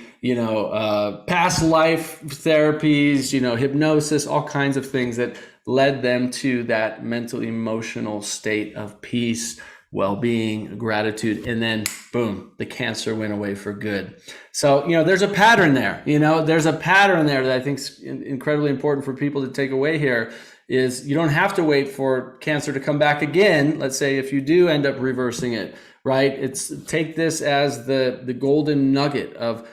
past life therapies, hypnosis, all kinds of things that led them to that mental emotional state of peace, well-being, gratitude, and then boom, the cancer went away for good. So, there's a pattern there, there's a pattern there that I think is incredibly important for people to take away here is you don't have to wait for cancer to come back again. Let's say if you do end up reversing it, right? Take this as the golden nugget of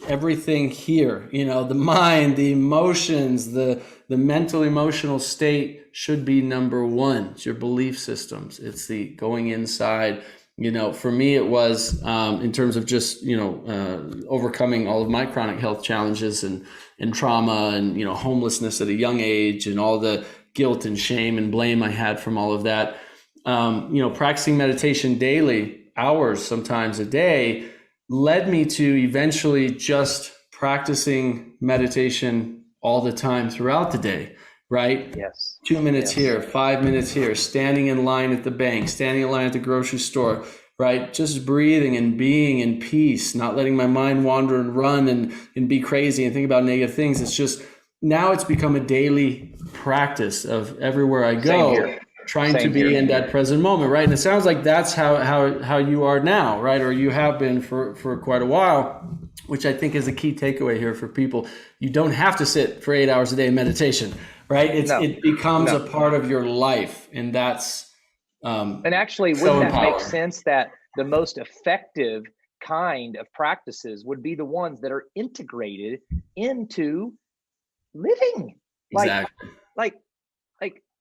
everything here, the mind, the emotions, the mental emotional state should be number one. It's your belief systems. It's the going inside. For me, it was in terms of just, overcoming all of my chronic health challenges and trauma and, homelessness at a young age and all the guilt and shame and blame I had from all of that. Practicing meditation daily, hours, sometimes a day, led me to eventually just practicing meditation all the time throughout the day, right? Yes. 2 minutes here, 5 minutes here, standing in line at the bank, standing in line at the grocery store, right? Just breathing and being in peace, not letting my mind wander and run and be crazy and think about negative things. It's just, now it's become a daily practice of everywhere I go, trying to be in that present moment, right? And it sounds like that's how you are now, right? Or you have been for quite a while, which I think is a key takeaway here for people. You don't have to sit for 8 hours a day in meditation, right? It becomes a part of your life, and that's and actually, so wouldn't that empowering. make sense that the most effective kind of practices would be the ones that are integrated into living? Exactly. Like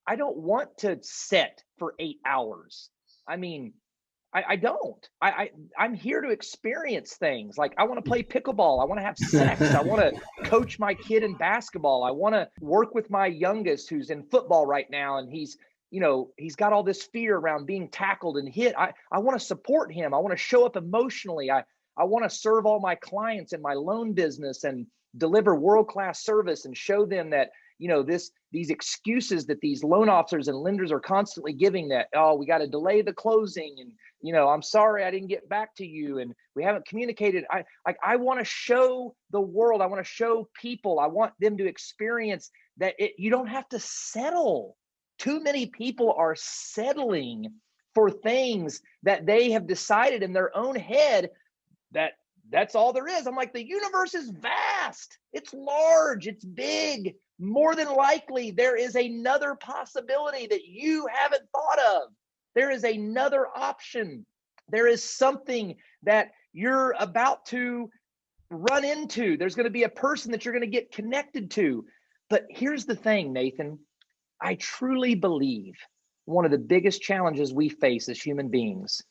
I don't want to sit for 8 hours. I mean, I don't. I'm here to experience things. Like, I want to play pickleball. I want to have sex. I want to coach my kid in basketball. I want to work with my youngest who's in football right now, and he's got all this fear around being tackled and hit. I want to support him. I want to show up emotionally. I want to serve all my clients in my loan business and deliver world-class service and show them that, these excuses that these loan officers and lenders are constantly giving, that, oh, we got to delay the closing, and, I'm sorry I didn't get back to you, and we haven't communicated. I want to show the world. I want to show people. I want them to experience that you don't have to settle. Too many people are settling for things that they have decided in their own head that that's all there is. I'm like, the universe is vast. It's large. It's big. More than likely, there is another possibility that you haven't thought of. There is another option. There is something that you're about to run into. There's going to be a person that you're going to get connected to. But here's the thing, Nathan. I truly believe one of the biggest challenges we face as human beings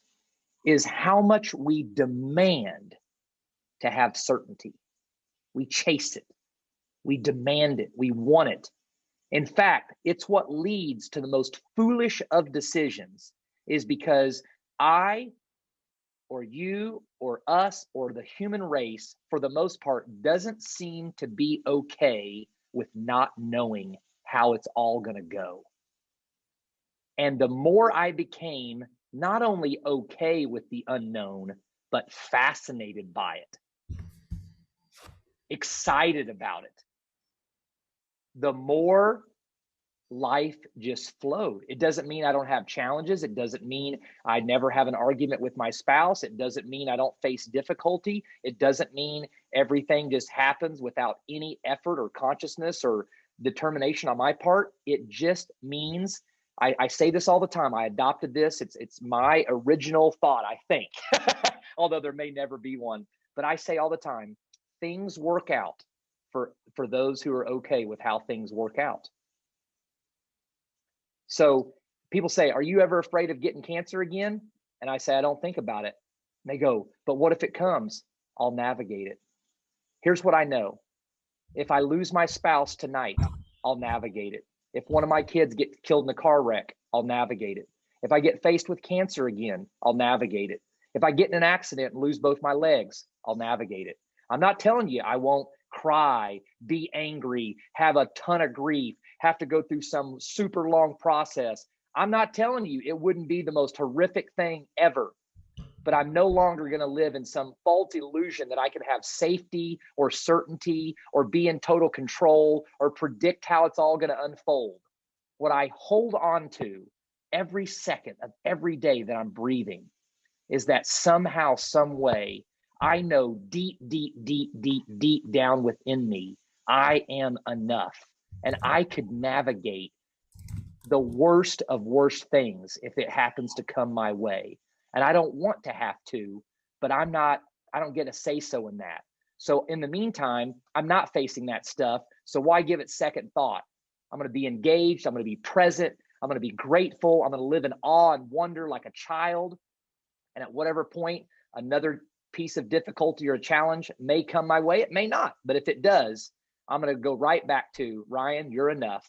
is how much we demand to have certainty. We chase it. We demand it. We want it. In fact, it's what leads to the most foolish of decisions, is because I or you or us or the human race, for the most part, doesn't seem to be okay with not knowing how it's all going to go. And the more I became not only okay with the unknown, but fascinated by it, excited about it, the more life just flowed. It doesn't mean I don't have challenges. It doesn't mean I never have an argument with my spouse. It doesn't mean I don't face difficulty. It doesn't mean everything just happens without any effort or consciousness or determination on my part. It just means, I say this all the time. I adopted this. It's my original thought, I think, although there may never be one. But I say all the time, things work out for those who are okay with how things work out. So people say, are you ever afraid of getting cancer again? And I say, I don't think about it. And they go, but what if it comes? I'll navigate it. Here's what I know. If I lose my spouse tonight, I'll navigate it. If one of my kids get killed in a car wreck, I'll navigate it. If I get faced with cancer again, I'll navigate it. If I get in an accident and lose both my legs, I'll navigate it. I'm not telling you I won't cry, be angry, have a ton of grief, have to go through some super long process. I'm not telling you it wouldn't be the most horrific thing ever, but I'm no longer going to live in some false illusion that I can have safety or certainty or be in total control or predict how it's all going to unfold. What I hold on to every second of every day that I'm breathing is that somehow, some way, I know deep, deep, deep, deep, deep down within me, I am enough. And I could navigate the worst of worst things if it happens to come my way. And I don't want to have to, but I don't get a say so in that. So in the meantime, I'm not facing that stuff. So why give it second thought? I'm going to be engaged. I'm going to be present. I'm going to be grateful. I'm going to live in awe and wonder like a child. And at whatever point, another piece of difficulty or a challenge may come my way. It may not, but if it does, I'm going to go right back to, Ryan, you're enough.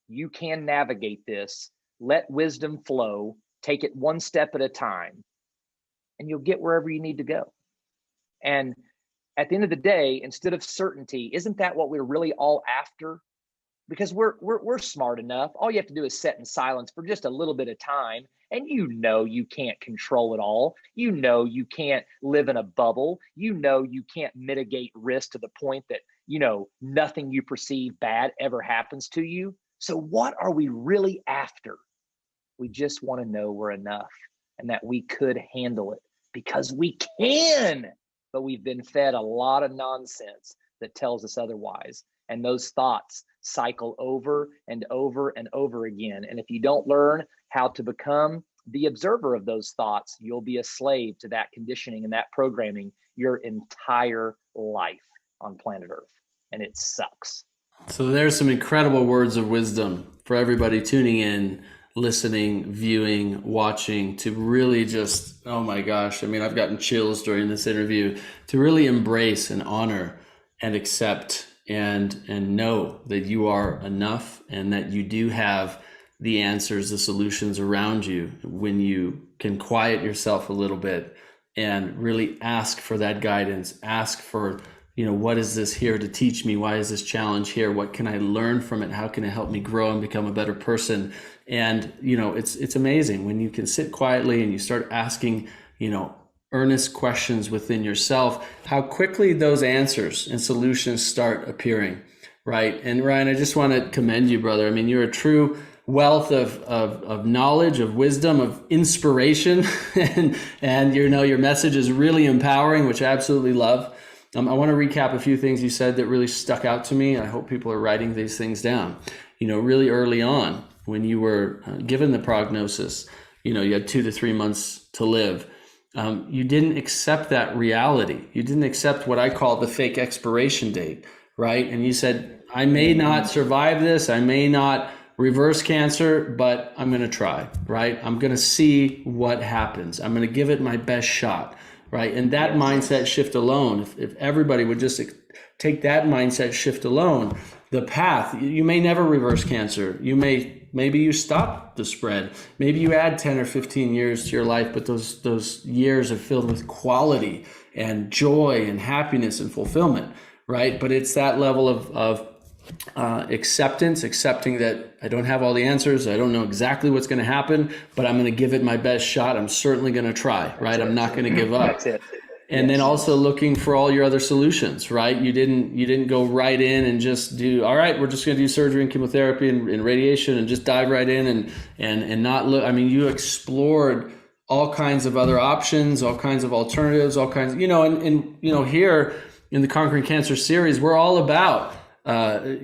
You can navigate this. Let wisdom flow. Take it one step at a time, and you'll get wherever you need to go. And at the end of the day, instead of certainty, isn't that what we're really all after? Because we're smart enough. All you have to do is sit in silence for just a little bit of time. And you can't control it all. You can't live in a bubble. You can't mitigate risk to the point that, nothing you perceive bad ever happens to you. So what are we really after? We just want to know we're enough and that we could handle it because we can. But we've been fed a lot of nonsense that tells us otherwise. And those thoughts cycle over and over and over again. And if you don't learn how to become the observer of those thoughts, you'll be a slave to that conditioning and that programming your entire life on planet Earth. And it sucks. So there's some incredible words of wisdom for everybody tuning in, listening, viewing, watching, to really just, oh my gosh, I mean, I've gotten chills during this interview, to really embrace and honor and accept and know that you are enough and that you do have the answers, the solutions around you when you can quiet yourself a little bit and really ask for that guidance, ask for, what is this here to teach me? Why is this challenge here? What can I learn from it? How can it help me grow and become a better person? And, it's amazing when you can sit quietly and you start asking, earnest questions within yourself, how quickly those answers and solutions start appearing, right? And Ryan, I just want to commend you, brother. I mean, you're a true wealth of knowledge, of wisdom, of inspiration, and your message is really empowering, which I absolutely love. I want to recap a few things you said that really stuck out to me. I hope people are writing these things down. Really early on, when you were given the prognosis, you had 2 to 3 months to live. You didn't accept that reality. You didn't accept what I call the fake expiration date, right? And you said, I may not survive this. I may not reverse cancer, but I'm going to try, right? I'm going to see what happens. I'm going to give it my best shot, right? And that mindset shift alone, if everybody would just take that mindset shift alone, the path, you may never reverse cancer. Maybe you stop the spread. Maybe you add 10 or 15 years to your life, but those years are filled with quality and joy and happiness and fulfillment, right? But it's that level of acceptance, accepting that I don't have all the answers. I don't know exactly what's going to happen, but I'm going to give it my best shot. I'm certainly going to try, right? I'm not going to give up. That's it. And then also looking for all your other solutions, right? You didn't go right in and just do, all right, we're just going to do surgery and chemotherapy and radiation and just dive right in and not look. I mean, you explored all kinds of other options, all kinds of alternatives, all kinds, and here in the Conquering Cancer series, we're all about an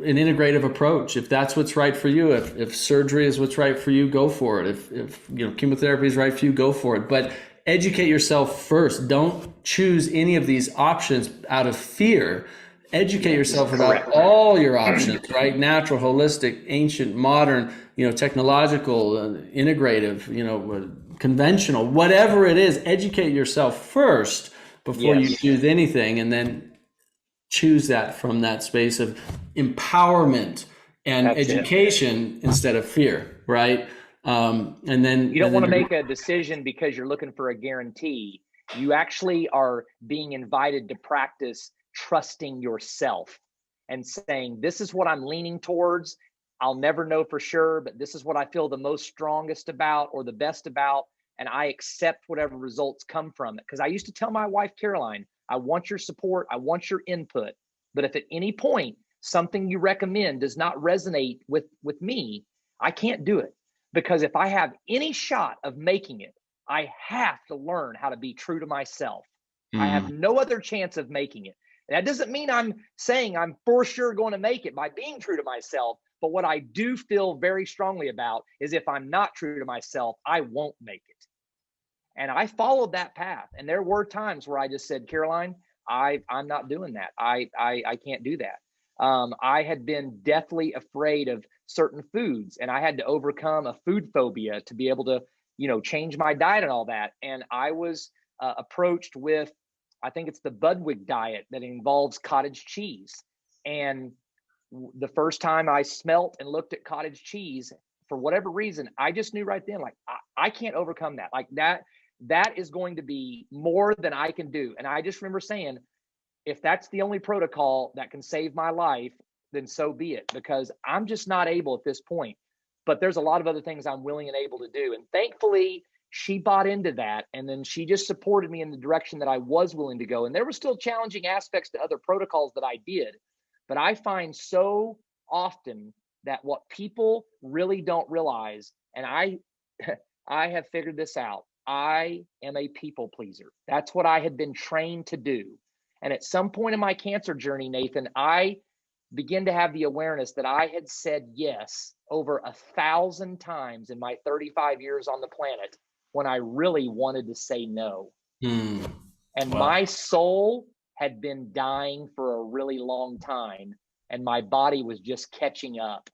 integrative approach. If that's what's right for you, if surgery is what's right for you, go for it. If chemotherapy is right for you, go for it. But educate yourself first. Don't choose any of these options out of fear. Educate yourself about all your options, right? Natural, holistic, ancient, modern, technological, integrative, conventional, whatever it is. Educate yourself first before you choose anything, and then choose that from that space of empowerment and education instead of fear, right? And then you don't want to make a decision because you're looking for a guarantee. You actually are being invited to practice trusting yourself and saying, this is what I'm leaning towards. I'll never know for sure, but this is what I feel the most strongest about or the best about. And I accept whatever results come from it. Because I used to tell my wife, Caroline, I want your support. I want your input. But if at any point something you recommend does not resonate with me, I can't do it. Because if I have any shot of making it, I have to learn how to be true to myself. I have no other chance of making it. And that doesn't mean I'm saying I'm for sure going to make it by being true to myself. But what I do feel very strongly about is if I'm not true to myself, I won't make it. And I followed that path. And there were times where I just said, Caroline, I'm not doing that. I can't do that. I had been deathly afraid of certain foods, and I had to overcome a food phobia to be able to, change my diet and all that. And I was approached with, I think it's the Budwig diet that involves cottage cheese. And the first time I smelt and looked at cottage cheese, for whatever reason, I just knew right then, like, I can't overcome that. Like that is going to be more than I can do. And I just remember saying, if that's the only protocol that can save my life, then so be it, because I'm just not able at this point. But there's a lot of other things I'm willing and able to do. And thankfully, she bought into that. And then she just supported me in the direction that I was willing to go. And there were still challenging aspects to other protocols that I did. But I find so often that what people really don't realize, and I have figured this out, I am a people pleaser. That's what I had been trained to do. And at some point in my cancer journey, Nathan, I began to have the awareness that I had said yes over 1,000 times in my 35 years on the planet when I really wanted to say no. And my soul had been dying for a really long time and my body was just catching up,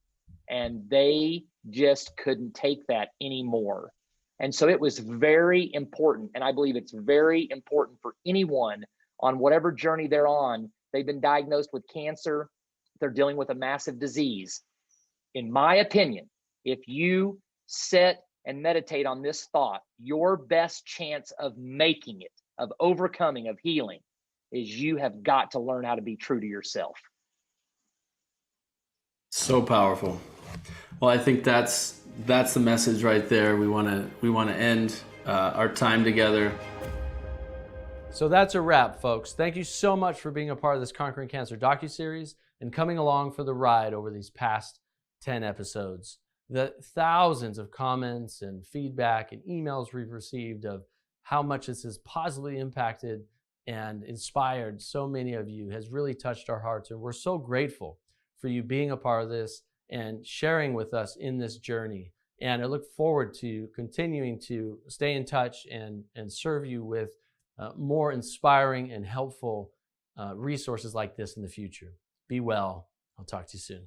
and they just couldn't take that anymore. And so it was very important, and I believe it's very important for anyone on whatever journey they're on. They've been diagnosed with cancer, they're dealing with a massive disease. In my opinion, if you sit and meditate on this thought, your best chance of making it, of overcoming, of healing, is you have got to learn how to be true to yourself. So powerful. Well, I think that's the message right there. We want to end our time together. So that's a wrap, folks. Thank you so much for being a part of this Conquering Cancer docuseries and coming along for the ride over these past 10 episodes. The thousands of comments and feedback and emails we've received of how much this has positively impacted and inspired so many of you has really touched our hearts. And we're so grateful for you being a part of this and sharing with us in this journey. And I look forward to continuing to stay in touch and serve you with more inspiring and helpful resources like this in the future. Be well. I'll talk to you soon.